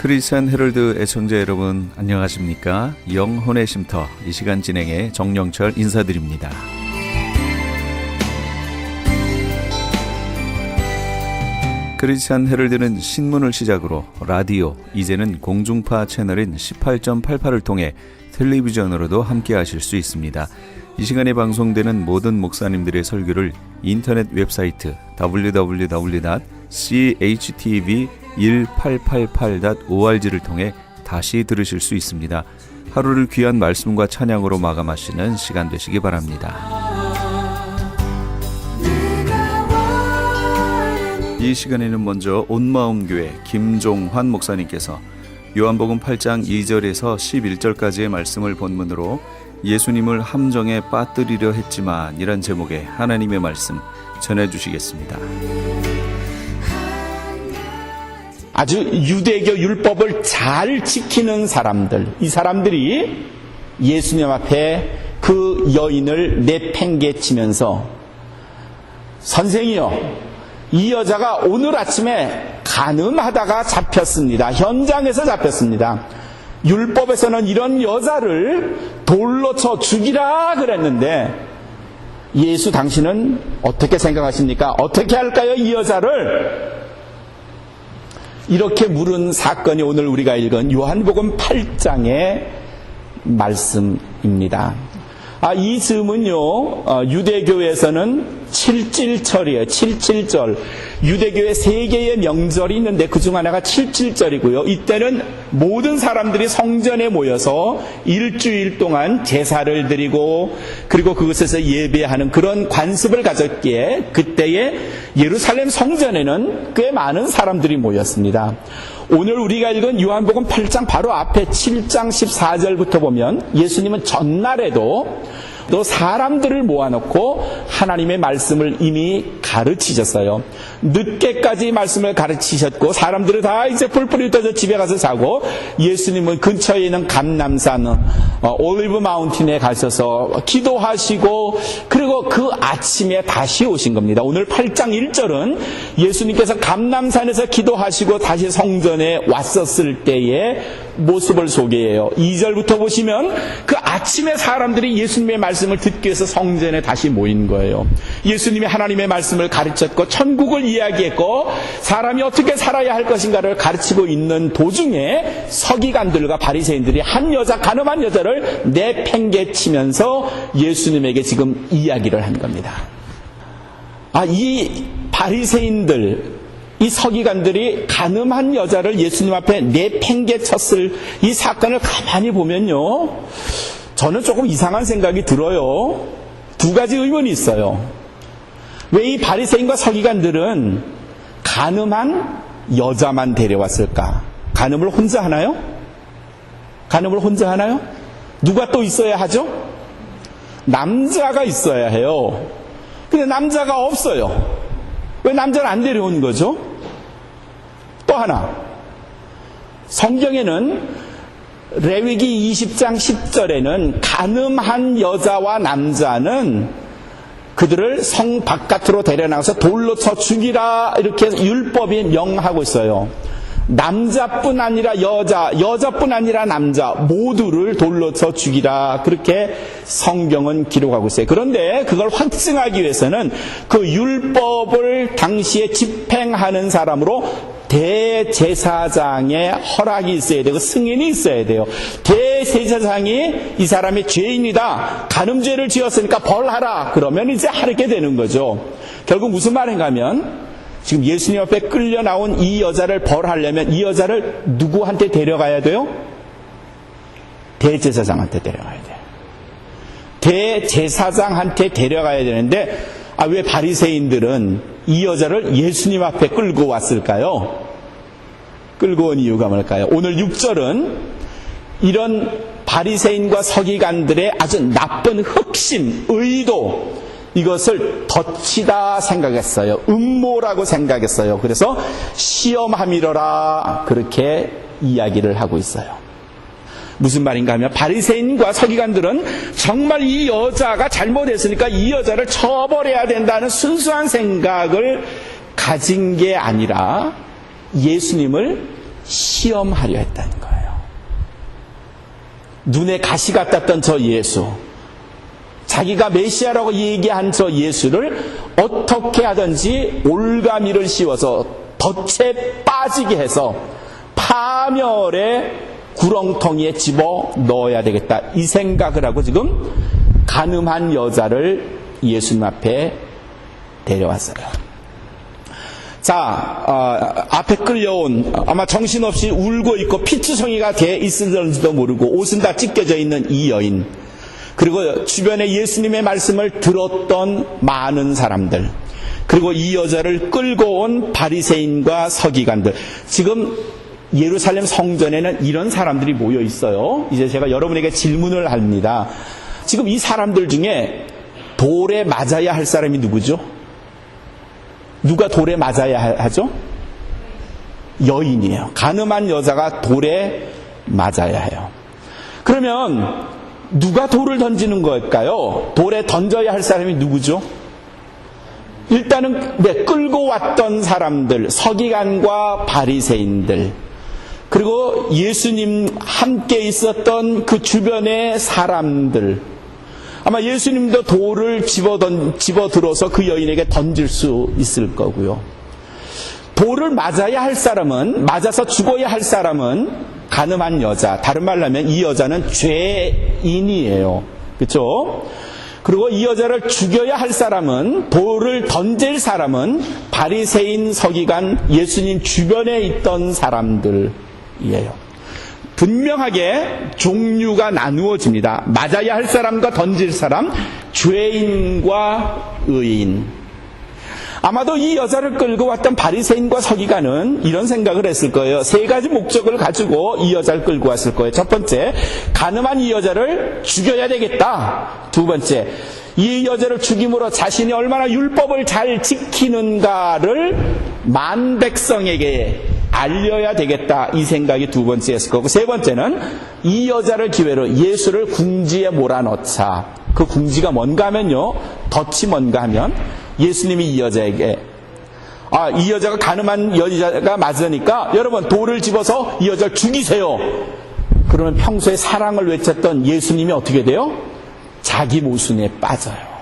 크리스천 헤럴드 애청자 여러분 안녕하십니까? 영혼의 쉼터 이 시간 진행의 정영철 인사드립니다. 크리스천 헤럴드는 신문을 시작으로 라디오, 이제는 공중파 채널인 18.88을 통해 텔레비전으로도 함께 하실 수 있습니다. 이 시간에 방송되는 모든 목사님들의 설교를 인터넷 웹사이트 www.chtv1888.org를 통해 다시 들으실 수 있습니다. 하루를 귀한 말씀과 찬양으로 마감하시는 시간 되시기 바랍니다. 이 시간에는 먼저 온마음교회 김종환 목사님께서 요한복음 8장 2절에서 11절까지의 말씀을 본문으로 예수님을 함정에 빠뜨리려 했지만 이란 제목의 하나님의 말씀 전해주시겠습니다. 아주 유대교 율법을 잘 지키는 사람들, 이 사람들이 예수님 앞에 그 여인을 내팽개치면서 선생이요, 이 여자가 오늘 아침에 간음하다가 잡혔습니다. 현장에서 잡혔습니다. 율법에서는 이런 여자를 돌로 쳐 죽이라 그랬는데 예수 당신은 어떻게 생각하십니까? 어떻게 할까요? 이 여자를 이렇게 물은 사건이 오늘 우리가 읽은 요한복음 8장의 말씀입니다. 이 즈음은요, 유대교에서는 칠칠절이에요. 칠칠절. 유대교에 3개의 명절이 있는데 그중 하나가 칠칠절이고요. 이때는 모든 사람들이 성전에 모여서 일주일 동안 제사를 드리고 그리고 그곳에서 예배하는 그런 관습을 가졌기에 그때의 예루살렘 성전에는 꽤 많은 사람들이 모였습니다. 오늘 우리가 읽은 요한복음 8장 바로 앞에 7장 14절부터 보면 예수님은 전날에도 또 사람들을 모아놓고 하나님의 말씀을 이미 가르치셨어요. 늦게까지 말씀을 가르치셨고 사람들은 다 이제 뿔뿔이 흩어져 집에 가서 자고 예수님은 근처에 있는 감람산 올리브 마운틴에 가셔서 기도하시고 그리고 그 아침에 다시 오신 겁니다. 오늘 8장 1절은 예수님께서 감람산에서 기도하시고 다시 성전에 왔었을 때의 모습을 소개해요. 2절부터 보시면 그 아침에 사람들이 예수님의 말씀을 듣기 위해서 성전에 다시 모인 거예요. 예수님이 하나님의 말씀을 가르쳤고 천국을 이야기했고 사람이 어떻게 살아야 할 것인가를 가르치고 있는 도중에 서기관들과 바리새인들이 한 여자, 간음한 여자를 내팽개치면서 예수님에게 지금 이야기를 한 겁니다. 이 바리새인들, 이 서기관들이 간음한 여자를 예수님 앞에 내팽개쳤을 이 사건을 가만히 보면요, 저는 조금 이상한 생각이 들어요. 2가지 의문이 있어요. 왜 이 바리새인과 서기관들은 간음한 여자만 데려왔을까? 간음을 혼자 하나요? 간음을 혼자 하나요? 누가 또 있어야 하죠? 남자가 있어야 해요. 근데 남자가 없어요. 왜 남자를 안 데려온 거죠? 또 하나, 성경에는 레위기 20장 10절에는 간음한 여자와 남자는 그들을 성 바깥으로 데려나가서 돌로 쳐 죽이라 이렇게 율법이 명하고 있어요. 남자뿐 아니라 여자뿐 아니라 남자 모두를 돌로 쳐 죽이라 그렇게 성경은 기록하고 있어요. 그런데 그걸 확증하기 위해서는 그 율법을 당시에 집행하는 사람으로 대제사장의 허락이 있어야 되고 승인이 있어야 돼요. 대제사장이 이 사람이 죄인이다, 간음죄를 지었으니까 벌하라 그러면 이제 하게 되는 거죠. 결국 무슨 말인가 하면 지금 예수님 앞에 끌려 나온 이 여자를 벌하려면 이 여자를 누구한테 데려가야 돼요? 대제사장한테 데려가야 돼요. 대제사장한테 데려가야 되는데 왜 바리새인들은 이 여자를 예수님 앞에 끌고 왔을까요? 끌고 온 이유가 뭘까요? 오늘 6절은 이런 바리새인과 서기관들의 아주 나쁜 흑심, 의도, 이것을 덫이다 생각했어요. 음모라고 생각했어요. 그래서 시험함이러라 그렇게 이야기를 하고 있어요. 무슨 말인가 하면 바리새인과 서기관들은 정말 이 여자가 잘못했으니까 이 여자를 처벌해야 된다는 순수한 생각을 가진 게 아니라 예수님을 시험하려 했다는 거예요. 눈에 가시 같았던 저 예수, 자기가 메시아라고 얘기한 저 예수를 어떻게 하든지 올가미를 씌워서 덫에 빠지게 해서 파멸의 구렁텅이에 집어 넣어야 되겠다, 이 생각을 하고 지금 간음한 여자를 예수님 앞에 데려왔어요. 자, 앞에 끌려온, 아마 정신없이 울고 있고 피투성이가 돼 있을지도 모르고 옷은 다 찢겨져 있는 이 여인, 그리고 주변에 예수님의 말씀을 들었던 많은 사람들, 그리고 이 여자를 끌고 온 바리새인과 서기관들. 지금 예루살렘 성전에는 이런 사람들이 모여 있어요. 이제 제가 여러분에게 질문을 합니다. 지금 이 사람들 중에 돌에 맞아야 할 사람이 누구죠? 누가 돌에 맞아야 하죠? 여인이에요. 간음한 여자가 돌에 맞아야 해요. 그러면 누가 돌을 던지는 걸까요? 돌에 던져야 할 사람이 누구죠? 일단은 끌고 왔던 사람들, 서기관과 바리새인들, 그리고 예수님 함께 있었던 그 주변의 사람들. 아마 예수님도 돌을 집어들어서 그 여인에게 던질 수 있을 거고요. 돌을 맞아야 할 사람은, 맞아서 죽어야 할 사람은 간음한 여자, 다른 말로 하면 이 여자는 죄인이에요. 그렇죠? 그리고 이 여자를 죽여야 할 사람은, 돌을 던질 사람은 바리새인, 서기관, 예수님 주변에 있던 사람들이에요. 분명하게 종류가 나누어집니다. 맞아야 할 사람과 던질 사람, 죄인과 의인. 아마도 이 여자를 끌고 왔던 바리새인과 서기관은 이런 생각을 했을 거예요. 세 가지 목적을 가지고 이 여자를 끌고 왔을 거예요. 첫 번째, 간음한 이 여자를 죽여야 되겠다. 두 번째, 이 여자를 죽임으로 자신이 얼마나 율법을 잘 지키는가를 만백성에게 알려야 되겠다, 이 생각이 두 번째였을 거고, 세 번째는 이 여자를 기회로 예수를 궁지에 몰아넣자. 그 궁지가 뭔가 하면요, 덫이 뭔가 하면 예수님이 이 여자에게, 이 여자가 간음한 여자가 맞으니까 여러분 돌을 집어서 이 여자를 죽이세요. 그러면 평소에 사랑을 외쳤던 예수님이 어떻게 돼요? 자기 모순에 빠져요.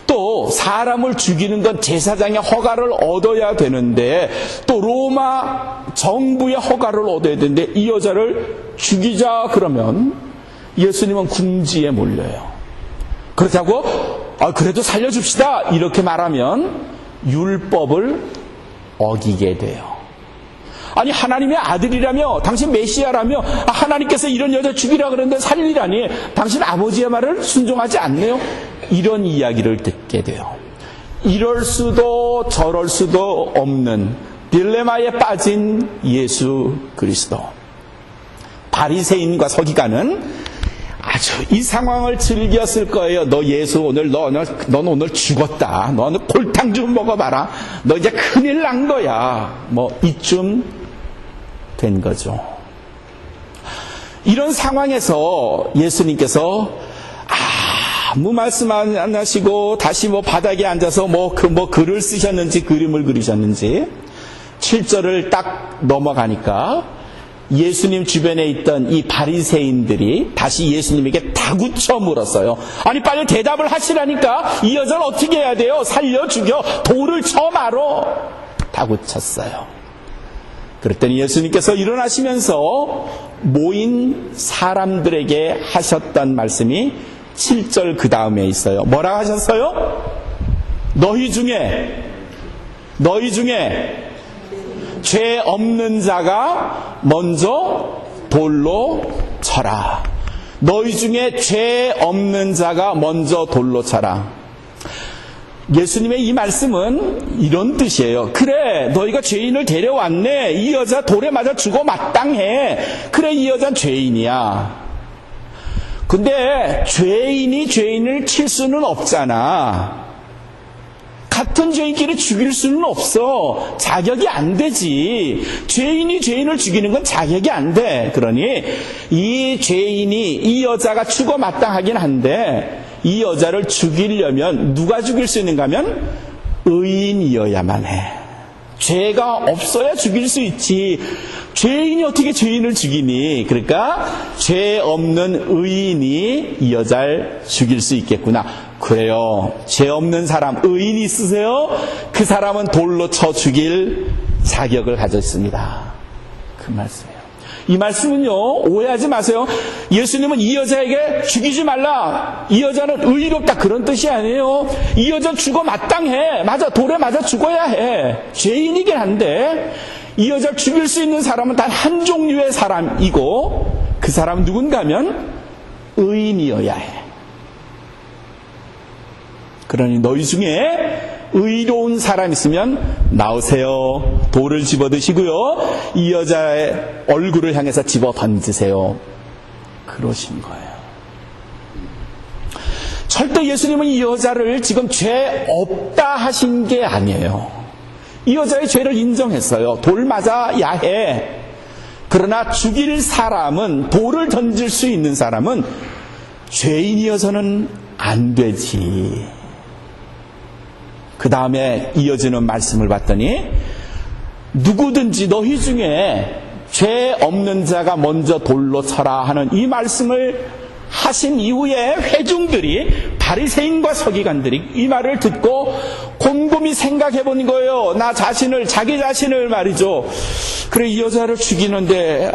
또 사람을 죽이는 건 제사장의 허가를 얻어야 되는데, 또 로마 정부의 허가를 얻어야 되는데, 이 여자를 죽이자 그러면 예수님은 궁지에 몰려요. 그렇다고 그래도 살려줍시다 이렇게 말하면 율법을 어기게 돼요. 아니, 하나님의 아들이라며, 당신 메시아라며, 하나님께서 이런 여자 죽이라 그러는데 살리라니, 당신 아버지의 말을 순종하지 않네요? 이런 이야기를 듣게 돼요. 이럴 수도 저럴 수도 없는 딜레마에 빠진 예수 그리스도. 바리새인과 서기관은 아주 이 상황을 즐겼을 거예요. 너 예수 오늘, 넌 오늘 죽었다. 너는 골탕 좀 먹어봐라. 너 이제 큰일 난 거야. 뭐 이쯤 된 거죠. 이런 상황에서 예수님께서 아무 말씀 안 하시고 다시 바닥에 앉아서 글을 쓰셨는지 그림을 그리셨는지 7절을 딱 넘어가니까 예수님 주변에 있던 이 바리새인들이 다시 예수님에게 다구쳐 물었어요. 아니, 빨리 대답을 하시라니까. 이 여자를 어떻게 해야 돼요? 살려, 죽여, 돌을 쳐 말어. 다구쳤어요. 그랬더니 예수님께서 일어나시면서 모인 사람들에게 하셨던 말씀이 7절 그 다음에 있어요. 뭐라고 하셨어요? 너희 중에 죄 없는 자가 먼저 돌로 쳐라. 너희 중에 죄 없는 자가 먼저 돌로 쳐라. 예수님의 이 말씀은 이런 뜻이에요. 그래, 너희가 죄인을 데려왔네. 이 여자 돌에 맞아 죽어 마땅해. 그래, 이 여자는 죄인이야. 근데 죄인이 죄인을 칠 수는 없잖아. 같은 죄인끼리 죽일 수는 없어. 자격이 안 되지. 죄인이 죄인을 죽이는 건 자격이 안 돼. 그러니 이 죄인이, 이 여자가 죽어 마땅하긴 한데, 이 여자를 죽이려면 누가 죽일 수 있는가 하면 의인이어야만 해. 죄가 없어야 죽일 수 있지. 죄인이 어떻게 죄인을 죽이니? 그러니까 죄 없는 의인이 이 여자를 죽일 수 있겠구나. 그래요. 죄 없는 사람, 의인이 있으세요? 그 사람은 돌로 쳐 죽일 자격을 가졌습니다. 그 말씀이에요. 이 말씀은요, 오해하지 마세요. 예수님은 이 여자에게 죽이지 말라, 이 여자는 의롭다, 그런 뜻이 아니에요. 이 여자는 죽어 마땅해. 맞아, 돌에 맞아 죽어야 해. 죄인이긴 한데 이 여자를 죽일 수 있는 사람은 단 한 종류의 사람이고, 그 사람은 누군가 하면 의인이어야 해. 그러니 너희 중에 의로운 사람 있으면 나오세요. 돌을 집어드시고요, 이 여자의 얼굴을 향해서 집어 던지세요. 그러신 거예요. 절대 예수님은 이 여자를 지금 죄 없다 하신 게 아니에요. 이 여자의 죄를 인정했어요. 돌 맞아 야해. 그러나 죽일 사람은, 돌을 던질 수 있는 사람은 죄인이어서는 안 되지. 그 다음에 이어지는 말씀을 봤더니, 누구든지 너희 중에 죄 없는 자가 먼저 돌로 쳐라 하는 이 말씀을 하신 이후에 회중들이, 바리새인과 서기관들이 이 말을 듣고 곰곰이 생각해 본 거예요. 자기 자신을 말이죠. 그래, 이 여자를 죽이는데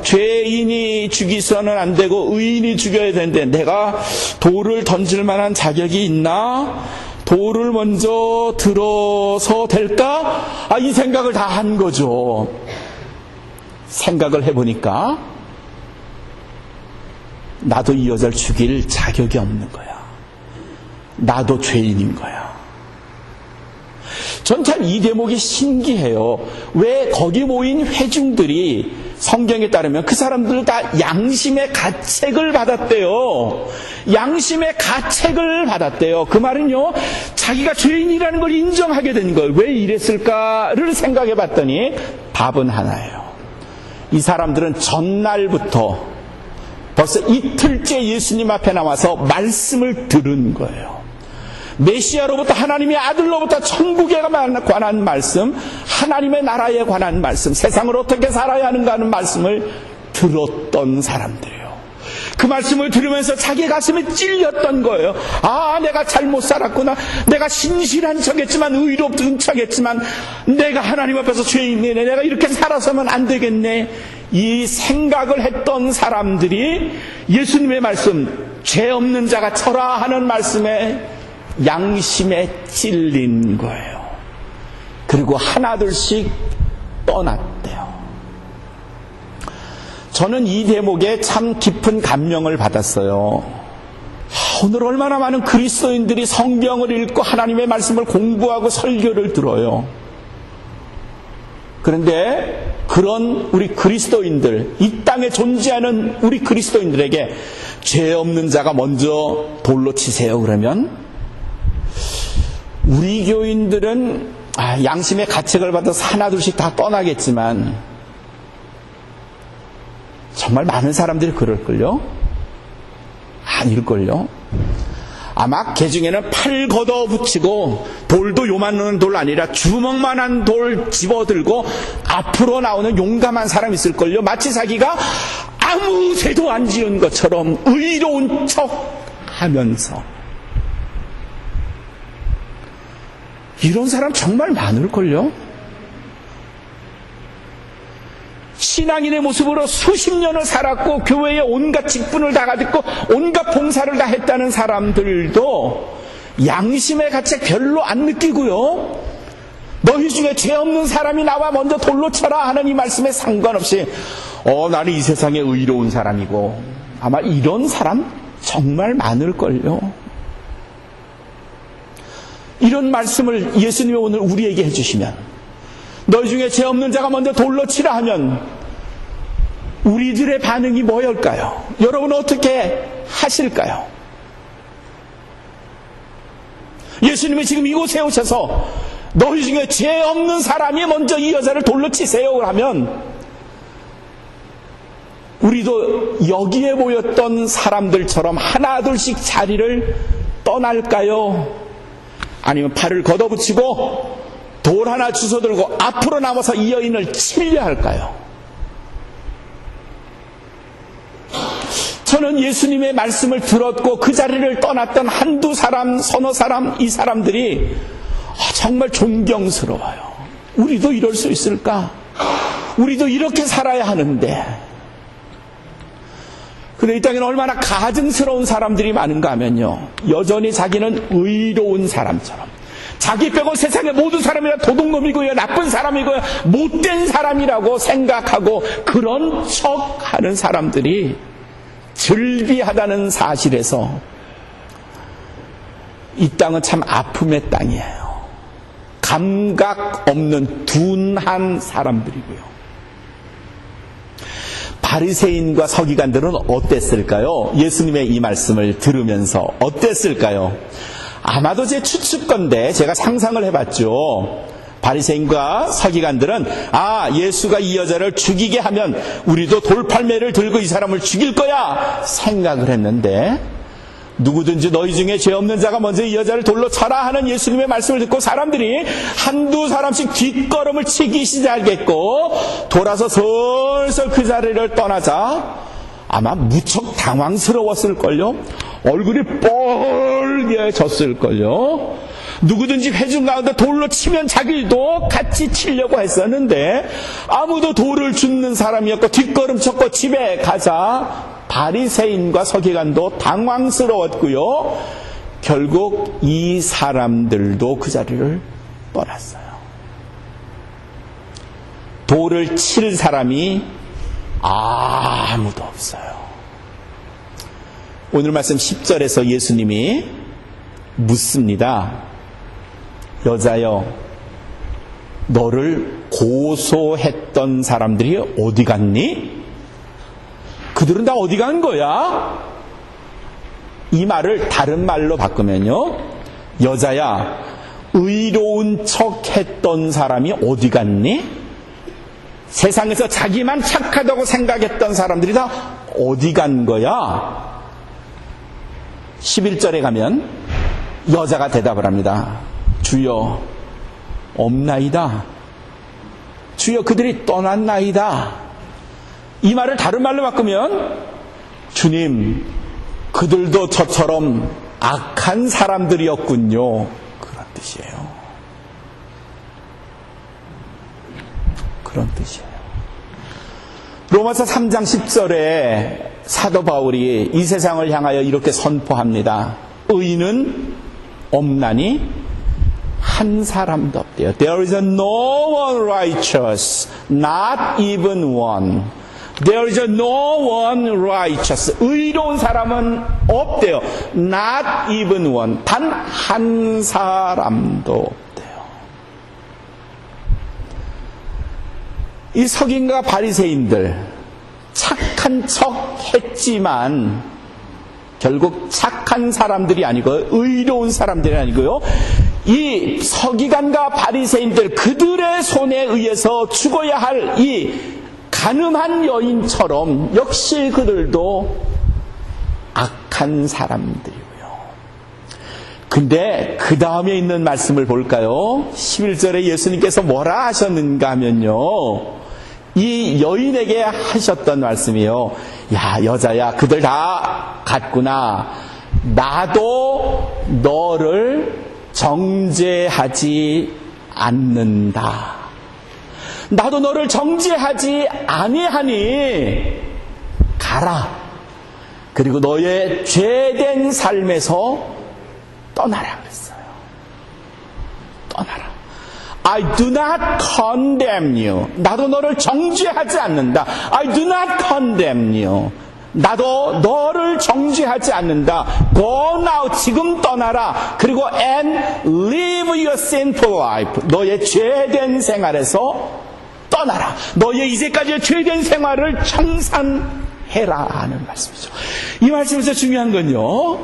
죄인이 죽이서는 안 되고 의인이 죽여야 되는데 내가 돌을 던질 만한 자격이 있나? 돌을 먼저 들어서 될까? 이 생각을 다 한 거죠. 생각을 해보니까 나도 이 여자를 죽일 자격이 없는 거야. 나도 죄인인 거야. 전 참 이 대목이 신기해요. 왜 거기 모인 회중들이 성경에 따르면 그 사람들 다 양심의 가책을 받았대요. 양심의 가책을 받았대요. 그 말은요, 자기가 죄인이라는 걸 인정하게 된 거예요. 왜 이랬을까를 생각해 봤더니 답은 하나예요. 이 사람들은 전날부터 벌써 이틀째 예수님 앞에 나와서 말씀을 들은 거예요. 메시아로부터, 하나님의 아들로부터 천국에 관한 말씀, 하나님의 나라에 관한 말씀, 세상을 어떻게 살아야 하는가 하는 말씀을 들었던 사람들이에요. 그 말씀을 들으면서 자기 가슴이 찔렸던 거예요. 내가 잘못 살았구나. 내가 신실한 척했지만, 의롭은 척했지만 내가 하나님 앞에서 죄인이네. 내가 이렇게 살아서면 안 되겠네. 이 생각을 했던 사람들이 예수님의 말씀, 죄 없는 자가 쳐라 하는 말씀에 양심에 찔린 거예요. 그리고 하나둘씩 떠났대요. 저는 이 대목에 참 깊은 감명을 받았어요. 오늘 얼마나 많은 그리스도인들이 성경을 읽고 하나님의 말씀을 공부하고 설교를 들어요. 그런데 그런 우리 그리스도인들, 이 땅에 존재하는 우리 그리스도인들에게 죄 없는 자가 먼저 돌로 치세요 그러면, 우리 교인들은 양심의 가책을 받아서 하나둘씩 다 떠나겠지만 정말 많은 사람들이 그럴걸요? 아닐걸요? 아마 개 중에는 팔 걷어붙이고, 돌도 요만한 돌 아니라 주먹만한 돌 집어들고 앞으로 나오는 용감한 사람 있을걸요? 마치 자기가 아무 죄도 안 지은 것처럼 의로운 척 하면서. 이런 사람 정말 많을걸요? 신앙인의 모습으로 수십 년을 살았고 교회에 온갖 직분을 다 가졌고 온갖 봉사를 다 했다는 사람들도 양심의 가책 별로 안 느끼고요, 너희 중에 죄 없는 사람이 나와 먼저 돌로 쳐라 하는 이 말씀에 상관없이 나는 이 세상에 의로운 사람이고, 아마 이런 사람 정말 많을걸요. 이런 말씀을 예수님이 오늘 우리에게 해주시면, 너희 중에 죄 없는 자가 먼저 돌로 치라 하면 우리들의 반응이 뭐일까요? 여러분은 어떻게 하실까요? 예수님이 지금 이곳에 오셔서 너희 중에 죄 없는 사람이 먼저 이 여자를 돌로 치세요 하면, 우리도 여기에 모였던 사람들처럼 하나둘씩 자리를 떠날까요? 아니면 팔을 걷어붙이고 돌 하나 주워들고 앞으로 나와서 이 여인을 치려 할까요? 저는 예수님의 말씀을 들었고 그 자리를 떠났던 한두 사람, 서너 사람, 이 사람들이 정말 존경스러워요. 우리도 이럴 수 있을까? 우리도 이렇게 살아야 하는데. 근데 이 땅에는 얼마나 가증스러운 사람들이 많은가 하면요, 여전히 자기는 의로운 사람처럼, 자기 빼고 세상의 모든 사람이 도둑놈이고요, 나쁜 사람이고요, 못된 사람이라고 생각하고 그런 척하는 사람들이 즐비하다는 사실에서 이 땅은 참 아픔의 땅이에요. 감각 없는 둔한 사람들이고요. 바리새인과 서기관들은 어땠을까요? 예수님의 이 말씀을 들으면서 어땠을까요? 아마도 제 추측건데 제가 상상을 해봤죠. 바리새인과 서기관들은 예수가 이 여자를 죽이게 하면 우리도 돌팔매를 들고 이 사람을 죽일 거야 생각을 했는데, 누구든지 너희 중에 죄 없는 자가 먼저 이 여자를 돌로 쳐라 하는 예수님의 말씀을 듣고 사람들이 한두 사람씩 뒷걸음을 치기 시작했고, 돌아서 슬슬 그 자리를 떠나자 아마 무척 당황스러웠을걸요. 얼굴이 뻘개졌을걸요. 누구든지 회중 가운데 돌로 치면 자기도 같이 치려고 했었는데 아무도 돌을 줍는 사람이었고, 뒷걸음 쳤고 집에 가자 바리새인과 서기관도 당황스러웠고요. 결국 이 사람들도 그 자리를 떠났어요. 돌을 칠 사람이 아무도 없어요. 오늘 말씀 10절에서 예수님이 묻습니다. 여자여, 너를 고소했던 사람들이 어디 갔니? 그들은 다 어디 간 거야? 이 말을 다른 말로 바꾸면요, 여자야, 의로운 척 했던 사람이 어디 갔니? 세상에서 자기만 착하다고 생각했던 사람들이 다 어디 간 거야? 11절에 가면 여자가 대답을 합니다. 주여, 없나이다. 주여, 그들이 떠났나이다. 이 말을 다른 말로 바꾸면, 주님, 그들도 저처럼 악한 사람들이었군요. 그런 뜻이에요. 그런 뜻이에요. 로마서 3장 10절에 사도 바울이 이 세상을 향하여 이렇게 선포합니다. 의인은 없나니 한 사람도 없대요. There is no one righteous, not even one. There is no one righteous. 의로운 사람은 없대요. Not even one. 단 한 사람도 없대요. 이 서기관과 바리새인들 착한 척 했지만 결국 착한 사람들이 아니고 의로운 사람들이 아니고요, 이 서기관과 바리새인들 그들의 손에 의해서 죽어야 할 이 가늠한 여인처럼 역시 그들도 악한 사람들이고요. 근데 그 다음에 있는 말씀을 볼까요? 11절에 예수님께서 뭐라 하셨는가 하면요, 이 여인에게 하셨던 말씀이요. 야, 여자야, 그들 다 갔구나. 나도 너를 정죄하지 않는다. 나도 너를 정죄하지 아니하니 가라. 그리고 너의 죄된 삶에서 떠나라 그랬어요. 떠나라. I do not condemn you. 나도 너를 정죄하지 않는다. I do not condemn you. 나도 너를 정죄하지 않는다. Go now. 지금 떠나라. 그리고 and live your sinful life. 너의 죄된 생활에서 떠나라. 너의 이제까지의 죄된 생활을 청산해라 하는 말씀이죠. 이 말씀에서 중요한 건요,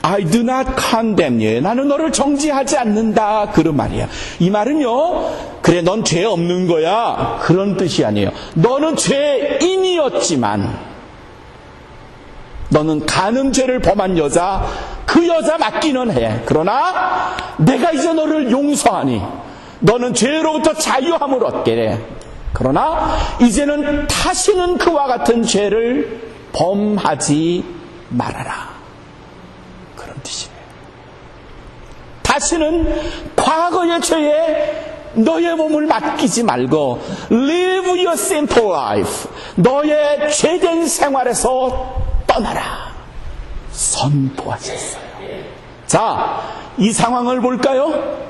I do not condemn you. 나는 너를 정죄하지 않는다. 그런 말이야. 이 말은요, 그래, 넌 죄 없는 거야. 그런 뜻이 아니에요. 너는 죄인이었지만, 너는 간음죄를 범한 여자, 그 여자 맞기는 해. 그러나 내가 이제 너를 용서하니 너는 죄로부터 자유함을 얻게 돼. 그러나 이제는 다시는 그와 같은 죄를 범하지 말아라. 그런 뜻이에요. 다시는 과거의 죄에 너의 몸을 맡기지 말고 live your simple life. 너의 죄된 생활에서 떠나라. 선포하셨어요. 자, 이 상황을 볼까요?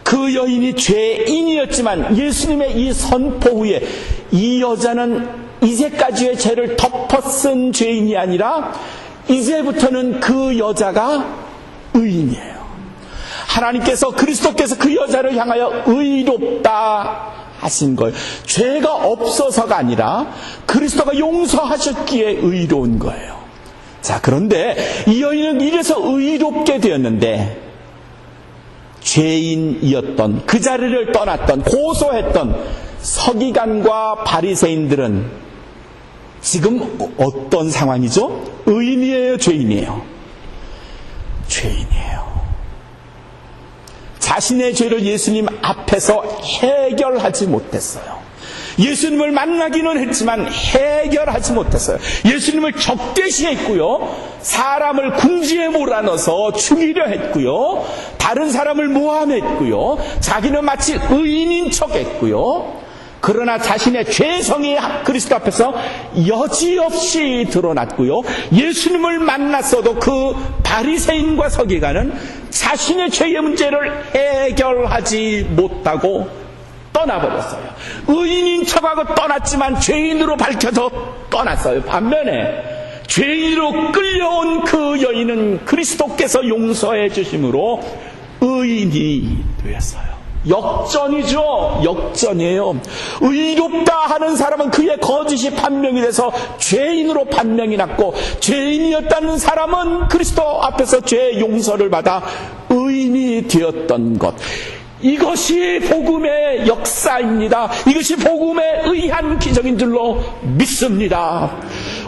그 여인이 죄인이었지만 예수님의 이 선포 후에 이 여자는 이제까지의 죄를 덮어쓴 죄인이 아니라 이제부터는 그 여자가 의인이에요. 하나님께서 그리스도께서 그 여자를 향하여 의롭다 하신 거예요. 죄가 없어서가 아니라 그리스도가 용서하셨기에 의로운 거예요. 자, 그런데 이 여인은 이래서 의롭게 되었는데 죄인이었던 그 자리를 떠났던 고소했던 서기관과 바리새인들은 지금 어떤 상황이죠? 의인이에요, 죄인이에요? 죄인이에요. 자신의 죄를 예수님 앞에서 해결하지 못했어요. 예수님을 만나기는 했지만 해결하지 못했어요. 예수님을 적대시했고요. 사람을 궁지에 몰아넣어서 죽이려 했고요. 다른 사람을 모함했고요. 자기는 마치 의인인 척했고요. 그러나 자신의 죄성이 그리스도 앞에서 여지없이 드러났고요. 예수님을 만났어도 그 바리새인과 서기관은 자신의 죄의 문제를 해결하지 못하고 떠나버렸어요. 의인인 척하고 떠났지만 죄인으로 밝혀져 떠났어요. 반면에 죄인으로 끌려온 그 여인은 그리스도께서 용서해 주심으로 의인이 되었어요. 역전이죠. 역전이에요. 의롭다 하는 사람은 그의 거짓이 판명이 돼서 죄인으로 판명이 났고, 죄인이었다는 사람은 그리스도 앞에서 죄의 용서를 받아 의인이 되었던 것. 이것이 복음의 역사입니다. 이것이 복음의 의한 기적인 줄로 믿습니다.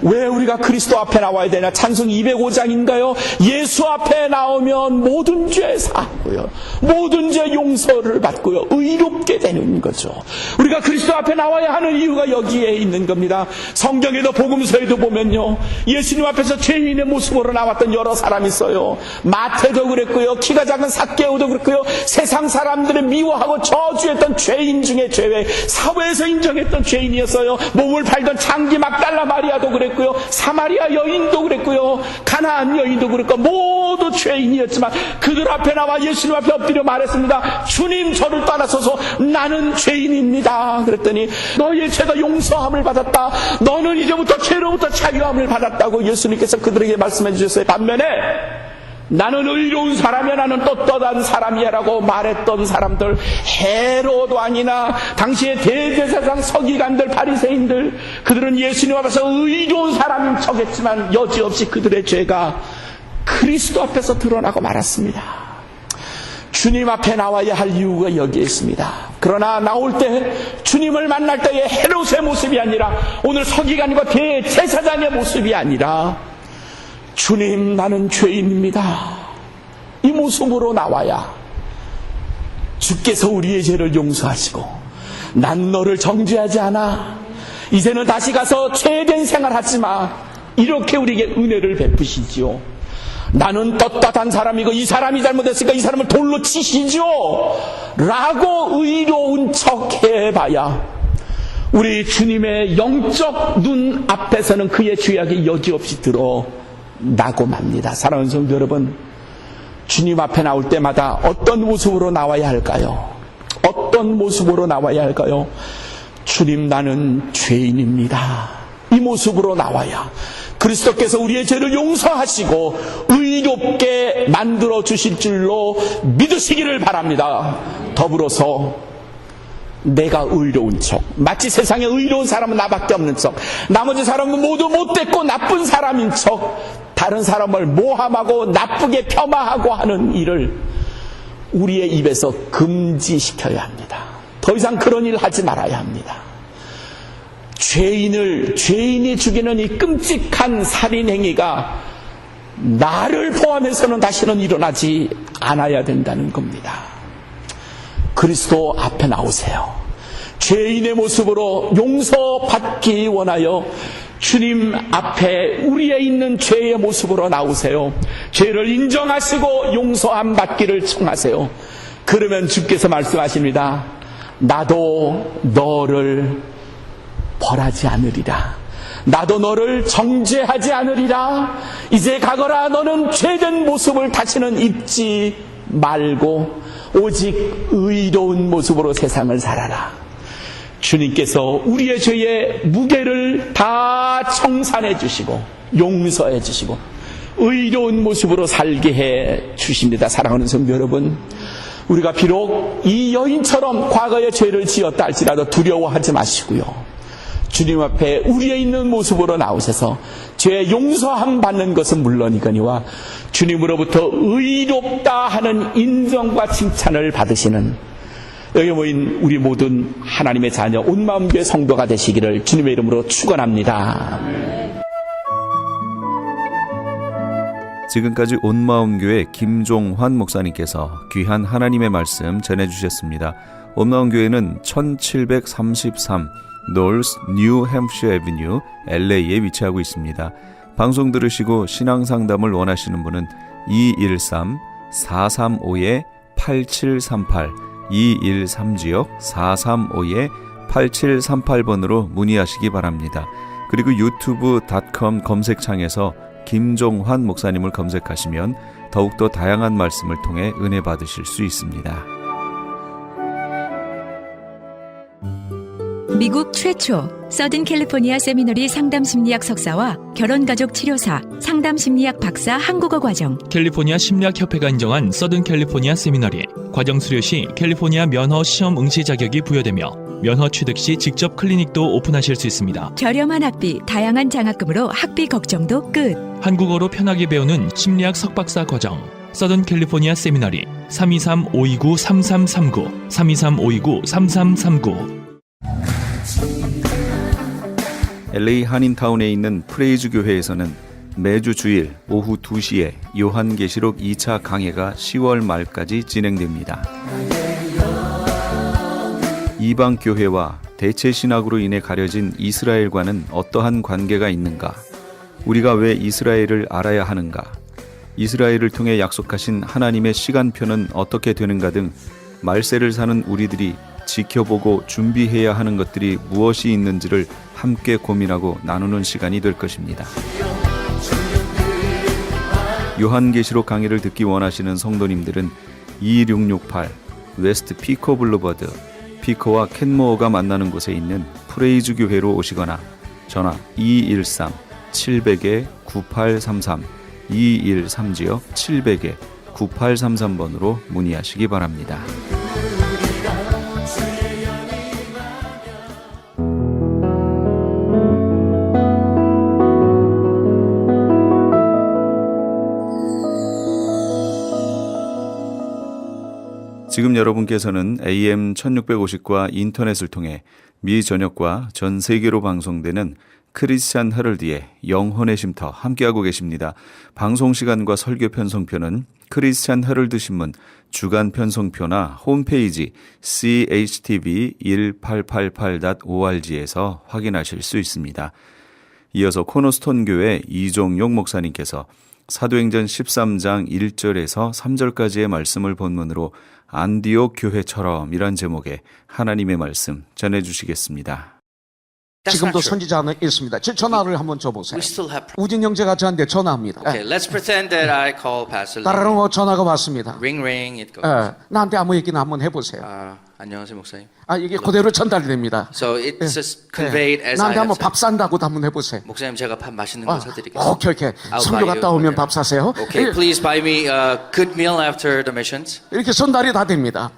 왜 우리가 그리스도 앞에 나와야 되냐? 찬송 205장인가요? 예수 앞에 나오면 모든 죄 사하고요, 모든 죄 용서를 받고요, 의롭게 되는 거죠. 우리가 그리스도 앞에 나와야 하는 이유가 여기에 있는 겁니다. 성경에도 복음서에도 보면요, 예수님 앞에서 죄인의 모습으로 나왔던 여러 사람이 있어요. 마태도 그랬고요, 키가 작은 삭개오도 그랬고요, 세상 사람들을 미워하고 저주했던 죄인 중에 죄, 사회에서 인정했던 죄인이었어요. 몸을 팔던 장기 막달라 마리아도 그랬고요, 사마리아 여인도 그랬고요, 가나안 여인도 그랬고, 모두 죄인이었지만 그들 앞에 나와 예수님 앞에 엎드려 말했습니다. 주님, 저를 떠나서서 나는 죄인입니다. 그랬더니 너의 죄가 용서함을 받았다. 너는 이제부터 죄로부터 자유함을 받았다고 예수님께서 그들에게 말씀해 주셨어요. 반면에 나는 의로운 사람이야, 나는 떳떳한 사람이야 라고 말했던 사람들, 헤로도 아니나 당시의 대제사장 서기관들, 바리새인들, 그들은 예수님 앞에서 의로운 사람인 척했지만 여지없이 그들의 죄가 그리스도 앞에서 드러나고 말았습니다. 주님 앞에 나와야 할 이유가 여기에 있습니다. 그러나 나올 때, 주님을 만날 때의 헤롯의 모습이 아니라, 오늘 서기관과 대제사장의 모습이 아니라, 주님, 나는 죄인입니다, 이 모습으로 나와야 주께서 우리의 죄를 용서하시고, 난 너를 정죄하지 않아, 이제는 다시 가서 죄된 생활하지 마, 이렇게 우리에게 은혜를 베푸시지요. 나는 떳떳한 사람이고 이 사람이 잘못했으니까 이 사람을 돌로 치시죠 라고 의로운 척 해봐야 우리 주님의 영적 눈 앞에서는 그의 죄악이 여지없이 드러나고 맙니다. 사랑하는 성도 여러분, 주님 앞에 나올 때마다 어떤 모습으로 나와야 할까요? 어떤 모습으로 나와야 할까요? 주님, 나는 죄인입니다, 이 모습으로 나와야 그리스도께서 우리의 죄를 용서하시고 의롭게 만들어 주실 줄로 믿으시기를 바랍니다. 더불어서 내가 의로운 척, 마치 세상에 의로운 사람은 나밖에 없는 척, 나머지 사람은 모두 못됐고 나쁜 사람인 척, 다른 사람을 모함하고 나쁘게 폄하하고 하는 일을 우리의 입에서 금지시켜야 합니다. 더 이상 그런 일 하지 말아야 합니다. 죄인이 죽이는 이 끔찍한 살인행위가 나를 포함해서는 다시는 일어나지 않아야 된다는 겁니다. 그리스도 앞에 나오세요. 죄인의 모습으로 용서받기 원하여 주님 앞에 우리의 있는 죄의 모습으로 나오세요. 죄를 인정하시고 용서함 받기를 청하세요. 그러면 주께서 말씀하십니다. 나도 너를 벌하지 않으리라. 나도 너를 정죄하지 않으리라. 이제 가거라. 너는 죄된 모습을 다시는 입지 말고 오직 의로운 모습으로 세상을 살아라. 주님께서 우리의 죄의 무게를 다 청산해 주시고 용서해 주시고 의로운 모습으로 살게 해 주십니다. 사랑하는 성도 여러분, 우리가 비록 이 여인처럼 과거의 죄를 지었다 할지라도 두려워하지 마시고요. 주님 앞에 우리의 있는 모습으로 나오셔서 죄 용서함 받는 것은 물론이거니와 주님으로부터 의롭다 하는 인정과 칭찬을 받으시는 여기 모인 우리 모든 하나님의 자녀 온 마음 교회 성도가 되시기를 주님의 이름으로 축원합니다. 지금까지 온마음교회 김종환 목사님께서 귀한 하나님의 말씀 전해주셨습니다. 온마음교회는 1733 North New Hampshire Avenue, LA에 위치하고 있습니다. 방송 들으시고 신앙상담을 원하시는 분은 213-435-8738 213지역 435-8738번으로 문의하시기 바랍니다. 그리고 유튜브.com 검색창에서 김종환 목사님을 검색하시면 더욱더 다양한 말씀을 통해 은혜 받으실 수 있습니다. 미국 최초 서든 캘리포니아 세미너리 상담심리학 석사와 결혼가족 치료사 상담심리학 박사 한국어 과정, 캘리포니아 심리학협회가 인정한 서든 캘리포니아 세미너리 과정 수료 시 캘리포니아 면허 시험 응시 자격이 부여되며 면허 취득 시 직접 클리닉도 오픈하실 수 있습니다. 저렴한 학비, 다양한 장학금으로 학비 걱정도 끝. 한국어로 편하게 배우는 심리학 석박사 과정 서든 캘리포니아 세미너리 323-529-3339 323-529-3339. LA 한인타운에 있는 프레이즈 교회에서는 매주 주일 오후 2시에 요한계시록 2차 강해가 10월 말까지 진행됩니다. 이방 교회와 대체 신학으로 인해 가려진 이스라엘과는 어떠한 관계가 있는가? 우리가 왜 이스라엘을 알아야 하는가? 이스라엘을 통해 약속하신 하나님의 시간표는 어떻게 되는가 등 말세를 사는 우리들이 지켜보고 준비해야 하는 것들이 무엇이 있는지를 함께 고민하고 나누는 시간이 될 것입니다. 요한계시록 강의를 듣기 원하시는 성도님들은 2668 웨스트 피코 블루버드 피코와 켄모어가 만나는 곳에 있는 프레이즈 교회로 오시거나 전화 213-700-9833 213지역 700-9833번으로 문의하시기 바랍니다. 지금 여러분께서는 AM 1650과 인터넷을 통해 미 전역과 전 세계로 방송되는 크리스찬 헤럴드의 영혼의 쉼터 함께하고 계십니다. 방송 시간과 설교 편성표는 크리스찬 헤럴드 신문 주간 편성표나 홈페이지chtv1888.org에서 확인하실 수 있습니다. 이어서 코너스톤 교회 이종용 목사님께서 사도행전 13장 1절에서 3절까지의 말씀을 본문으로 안디옥 교회처럼 이란 제목의 하나님의 말씀 전해주시겠습니다. 지금도 선지자는 있습니다. 제 전화를 한번 줘보세요. We still have 우진 형제가 저한테 전화합니다. Okay, let's pretend that I call Pastor 따라는 Lee. 전화가 왔습니다. Ring ring it goes. 나한테 아무 얘기나 한번 해보세요. 안녕하세요 목사님. 이게 그대로 전달이 됩니다. So it's just conveyed as I 나한테 have 한번 said. 밥 산다고도 한번 해보세요. 목사님 제가 밥 맛있는 거 사드리겠습니다. 오케이. I'll 선교 buy 갔다 you 오면 whatever. 밥 사세요. Okay, please buy me a good meal after the missions. 이렇게 전달이 다 됩니다.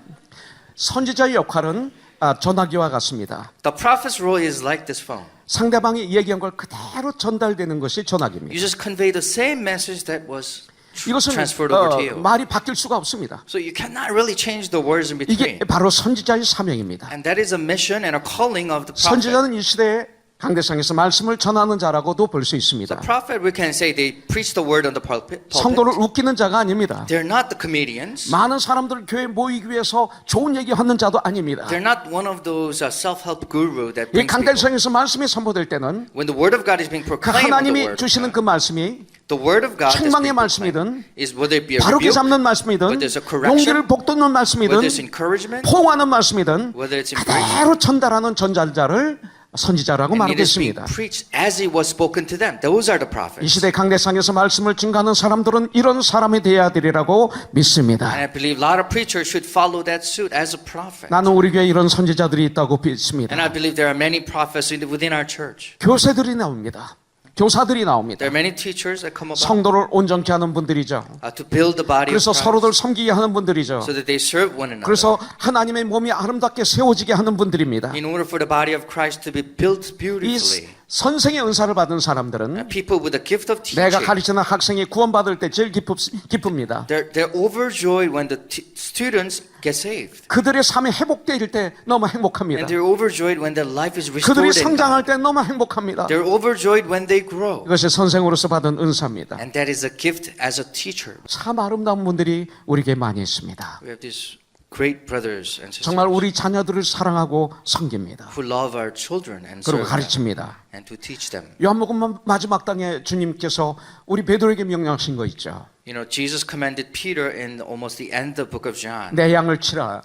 선지자의 역할은 전화기와 같습니다. The prophet's role is like this phone. 상대방이 얘기한 걸 그대로 전달되는 것이 전화기입니다. You just convey the same message that was 이것은 transferred over to you. 말이 바뀔 수가 없습니다. So you cannot really change the words in 이게 between. 바로 선지자의 사명입니다. And that is a mission and a calling of the prophet. 선지자는 이 시대에 강대상에서 말씀을 전하는 자라고도 볼 수 있습니다. Prophet, we can say they preach the word on the pulpit. 성도를 웃기는 자가 아닙니다. They're not the comedians. 많은 사람들 교회 모이기 위해서 좋은 얘기 하는 자도 아닙니다. They're not one of those self-help guru that 이 brings people. 강대상에서 말씀이 선포될 때는 When the word of God is being 그 proclaimed, on the 하나님이 word, 주시는 그 말씀이 the word of God that's 책망의 being 말씀이든 proclaimed is whether it be a 바르게 rebuke, 잡는 말씀이든 whether it's a correction, 용기를 북돋는 말씀이든 whether it's encouragement, 포옹하는 말씀이든 whether it's encouragement, 그대로 전달하는 전달자를 선지자라고 and it is being 말하겠습니다. preached as it was spoken to them. Those are the 이 prophets. 시대 강대상에서 말씀을 증가하는 사람들은 이런 사람이 되어야 되리라고 믿습니다. And I believe a lot of preachers should follow that suit as a prophet. 나는 우리 교회에 이런 선지자들이 있다고 믿습니다. And I believe there are many prophets within our church. 교세들이 나옵니다. 교사들이 나옵니다. There are many teachers that come about 성도를 온전케 하는 분들이죠. to build the body of 그래서 Christ 서로들 섬기게 하는 분들이죠. so that they serve one another. 그래서 하나님의 몸이 아름답게 세워지게 하는 분들입니다. In order for the body of Christ to be built 이 beautifully. 선생의 은사를 받은 사람들은 People with the gift of 내가 teaching, 가르치는 학생이 구원받을 때 제일 기쁩니다. they're overjoyed when the students get saved. 그들의 삶이 회복될 때 너무 행복합니다. And they're overjoyed when their life is restored 그들이 in 성장할 God. 때 너무 행복합니다. They're overjoyed when they grow. 이것이 선생으로서 받은 은사입니다. And that is a gift as a teacher. 참 아름다운 분들이 우리에게 많이 있습니다. We have these great brothers and sisters 정말 우리 자녀들을 사랑하고 섬깁니다. who love our children and 그리고 serve them 가르칩니다. and to teach them. 요한복음 마지막 당에 주님께서 우리 베드로에게 명령하신 거 있죠. You know, Jesus commanded Peter in almost the end of the book of John, 내 양을 치라.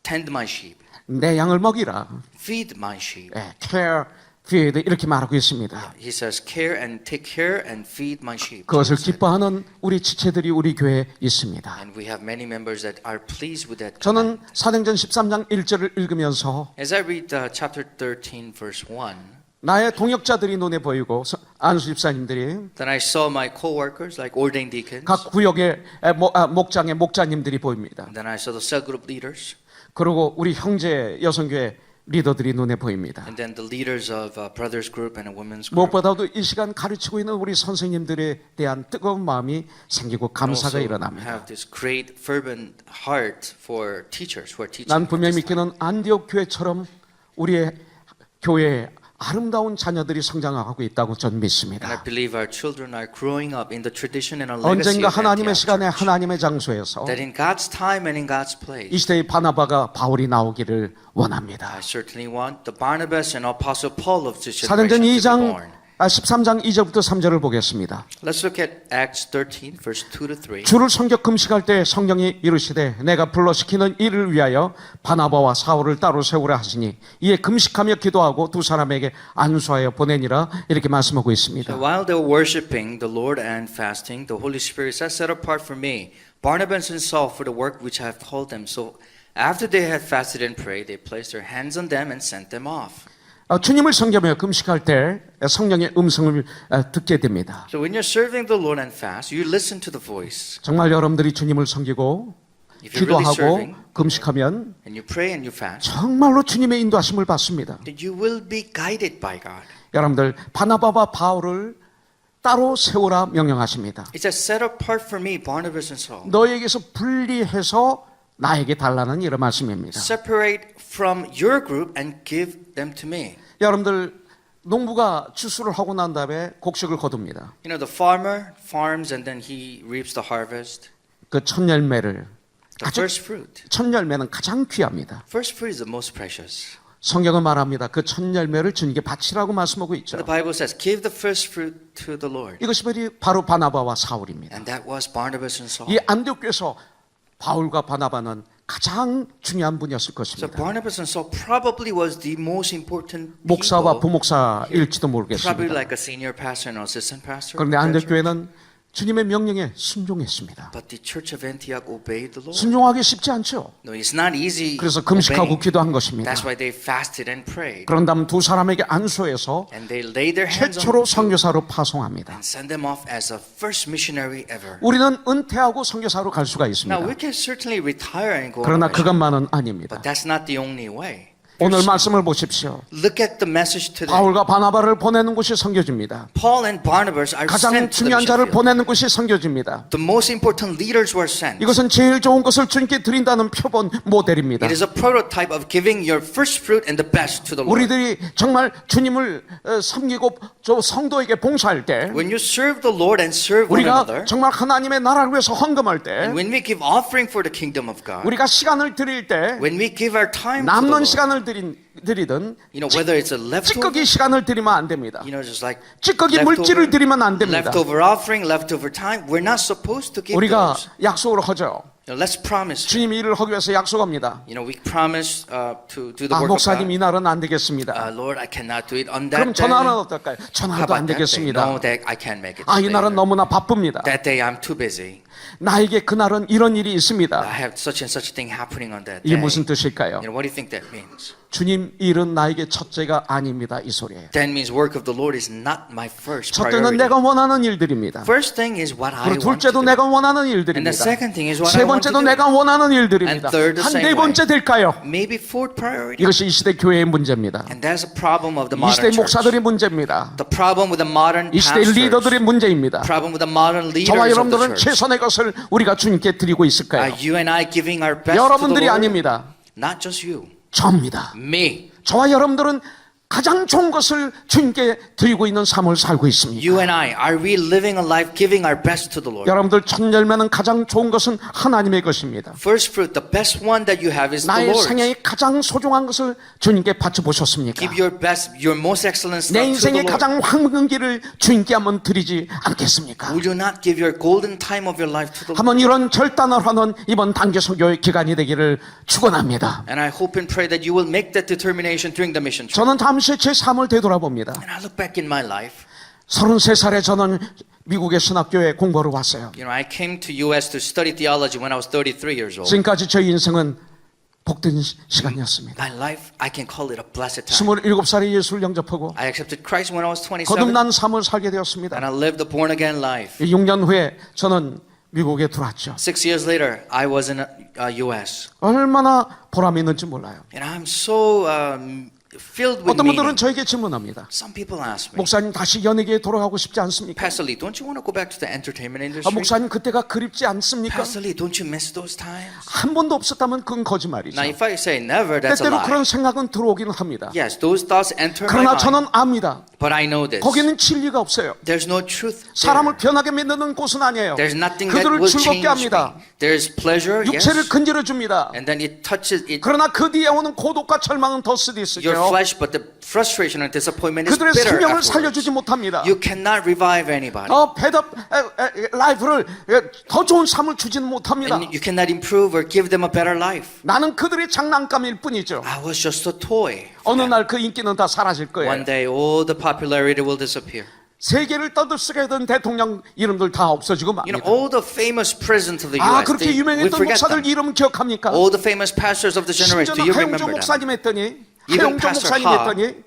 tend my sheep, 내 양을 먹이라. feed my sheep. care, feed 이렇게 말하고 있습니다. He says, take care and feed my sheep. 그것을 Jesus said. 기뻐하는 우리 지체들이 우리 교회에 있습니다. And we have many members that are pleased with that 저는 command. 사도행전 13장 1절을 읽으면서 As I read chapter 13, verse 1, 나의 동역자들이 눈에 보이고 안수 집사님들이 then I saw my co-workers, like ordained deacons. 각 구역의 목장의 목자님들이 보입니다. And then I saw the cell group leaders. 그리고 우리 형제 여성교회 리더들이 눈에 보입니다. And then the leaders of brothers group and a women's group. 무엇보다도 이 시간 가르치고 있는 우리 선생님들에 대한 뜨거운 마음이 생기고 감사가 also 일어납니다. have this great fervent heart for teachers who are teaching. 난 at 분명히 this time. 믿기는 안디옥 교회처럼 우리의 교회에 아름다운 자녀들이 성장하고 있다고 저는 And I 믿습니다. believe our children are growing up in the tradition and a legacy 언젠가 of 하나님의 Antioch 시간에 Church. 하나님의 장소에서 That in God's time and in God's 이 place, 시대의 바나바가 바울이 나오기를 원합니다. I certainly want the Barnabas and Apostle Paul of this 사도행전 generation to be 2장 born. 13장 2절부터 3절을 보겠습니다. Let's look at Acts 13, verse 2 to 3. 주를 성격 금식할 때 성령이 이르시되 내가 불러시키는 이를 위하여 바나바와 사울을 따로 세우라 하시니 이에 금식하며 기도하고 두 사람에게 안수하여 보내니라 이렇게 말씀하고 있습니다. So while they were worshiping the Lord and fasting, the Holy Spirit said, set apart for me Barnabas and Saul for the work which I have called them. So after they had fasted and prayed, they placed their hands on them and sent them off. 주님을 섬기며 금식할 때 성령의 음성을 듣게 됩니다. So when you're serving the Lord and fast, you listen to the voice. 정말 여러분들이 주님을 섬기고 If you're really 기도하고 serving, 금식하면 and you pray and you fast, 정말로 주님의 인도하심을 받습니다. then you will be guided by God. 여러분들 바나바와 바울을 따로 세우라 명령하십니다. It says, set apart for me Barnabas and Saul. 너에게서 분리해서 나에게 달라는 이런 말씀입니다. Separate from your group and give them to me. 여러분들 농부가 추수를 하고 난 다음에 곡식을 거둡니다. You know, the farmer farms and then he reaps the harvest. 그 첫 열매를 The first fruit. 첫 열매는 가장 귀합니다. First fruit is the most precious. 성경은 말합니다. 그 첫 열매를 주님께 바치라고 말씀하고 있죠. The Bible says, give the first fruit to the Lord. 이것이 바로 바나바와 사울입니다. And that was Barnabas and Saul. 이 안디옥교에서 바울과 바나바는 가장 중요한 분이었을 So 것입니다. Barnabas and Saul probably was the most important 목사와 people, 부목사일지도 probably 모르겠습니다. like a senior pastor and assistant pastor. 그런데 of that church. 안디옥교회는 주님의 명령에 순종했습니다. But the church of Antioch obeyed the Lord. 순종하기 쉽지 않죠. No, it's not easy. 그래서 금식하고 obeying. 기도한 것입니다. That's why they fasted and prayed. 그런 다음 두 사람에게 안수해서 And they laid their hands on 최초로 them 선교사로 파송합니다. and sent them off as a first missionary ever. 우리는 은퇴하고 선교사로 갈 수가 있습니다. Now we can certainly retire and go on a 그러나 mission, 그것만은 아닙니다. but that's not the only way. 오늘 말씀을 보십시오. Look at the message today. 바울과 바나바를 보내는 곳이 선교지입니다. Paul and Barnabas are 가장 sent to the 중요한 mission 자를 field. 보내는 곳이 선교지입니다. The most important leaders were sent. 이것은 제일 좋은 것을 주님께 드린다는 표본 모델입니다. It is a prototype of giving your first fruit and the best to the Lord. 우리들이 정말 주님을 섬기고 저 성도에게 봉사할 때, When you serve the Lord and serve one 우리가 another, 정말 하나님의 나라를 위해서 헌금할 때, and when we give offering for the kingdom of God, 우리가 시간을 드릴 때 when we give our time to the 남는 Lord, 시간을 드리든 you know, whether it's a leftover, 찌꺼기 시간을 드리면 안 됩니다. you know, just like 찌꺼기 물질을 드리면 안 됩니다. leftover offering, leftover time, we're not supposed to give 우리가 those. 약속을 하죠. You know, let's promise. 주님 일을 하기 위해서 약속합니다. You know, we promise to do the 아, work of 목사님 God. 이날은 안 되겠습니다. Lord, I cannot do it on 그럼 that day. 전화는 어떨까요? How 전화도 about 안 that day? 되겠습니다. No, that I can't make it. 아, today. 이날은 너무나 바쁩니다. That day I'm too busy. 나에게 그날은 이런 일이 있습니다. I have such and such thing happening on that 이게 day. 무슨 뜻일까요? You know, what do you think that means? 주님 일은 나에게 첫째가 아닙니다. 이 소리예요. That means work of the Lord is not my first 첫째는 priority. 내가 원하는 일들입니다. First thing is what I 그리고 want to 둘째도 do. 내가 원하는 And 일들입니다. the second thing is what 세 I want to 번째도 do. 내가 원하는 일들입니다. And third, the 한 same 네 번째 될까요? Maybe fourth priority. 이것이 이 시대 교회의 문제입니다. And that's a problem of the 이 시대 modern church. 목사들의 문제입니다. The problem with the modern 이 시대 pastors. 리더들의 문제입니다. Problem with the modern leaders 저와 of the 여러분들은 church. 최선의 것을 우리가 주님께 드리고 있을까요? Are you and I giving our best to the 여러분들이 Lord? 아닙니다. Not just you. 저입니다. Me. 저와 여러분들은 가장 좋은 것을 주님께 드리고 있는 삶을 살고 있습니다. You and I. Are we living a life giving our best to the Lord? 여러분들 첫 열매는 가장 좋은 것은 하나님의 것입니다. First fruit, the best one that you have is the 나의 Lord's. 생애의 가장 소중한 것을 주님께 바쳐보셨습니까? Give your best, your most excellent 내 stuff to the 인생의 Lord. 가장 황금기를 주님께 한번 드리지 않겠습니까? Would you not give your golden time of your life to the Lord? 한번 이런 결단을 하는 이번 단기 선교의 기간이 되기를 축원합니다. And I hope and pray that you will make that determination during the mission trip. 저는 잠시 제 삶을 되돌아봅니다. And I look back in my life. 33살에 저는 미국의 신학교에 공부하러 왔어요. You know, I came to U.S. to study theology when I was 33 years old. 지금까지 저희 인생은 복된 시간이었습니다. My life, I can call it a blessed time. 27살에 예수를 영접하고 I accepted Christ when I was 27, 거듭난 삶을 살게 되었습니다. and I lived a born again life. 6년 후에 저는 미국에 들어왔죠. 6 years later, I was in U.S. 얼마나 보람이 있는지 몰라요. And I'm so filled with 어떤 분들은 meaning. 저에게 질문합니다. Some people ask me, 목사님 다시 연예계에 돌아가고 싶지 않습니까? Pastor Lee, don't you want to go back to the entertainment 아, industry? 목사님 그때가 그립지 않습니까? Pastor Lee, don't you miss those times? 한 번도 없었다면 그건 거짓말이죠. Now, if I say never, that's a 때때로 lie. 그런 생각은 들어오기는 합니다. Yes, those thoughts enter my 그러나 mind. 저는 압니다. But I know this. 거기는 진리가 없어요. There's no truth there. 사람을 변하게 만드는 곳은 아니에요. There's nothing that 그들을 will 즐겁게 change 합니다. me. There's pleasure, yes. 육체를 건드려 줍니다. And then it touches it, 그러나 그 뒤에 오는 고독과 절망은 더 your 쓰디쓰죠. flesh, but the frustration and disappointment is 그들의 bitter 생명을 afterwards. 살려주지 못합니다. You cannot revive anybody. 배답 라이프를 더 좋은 삶을 주지는 못합니다. And you cannot improve or give them a better life. 나는 그들의 장난감일 뿐이죠. I was just a toy. 어느 날 그 인기는 다 사라질 거예요. One day, all the popularity will disappear. 세계를 떠들썩게 하던 대통령 이름들 다 없어지고 You know, 맙니다. all the famous presidents of the 아, U.S., 그렇게 we 유명했던 forget 목사들 them. 이름 기억합니까? All the famous pastors of the generation, do 심지어는 you 하용조 remember them? 목사님 했더니 Even 하용조 Pastor 목사님 Ha. 했더니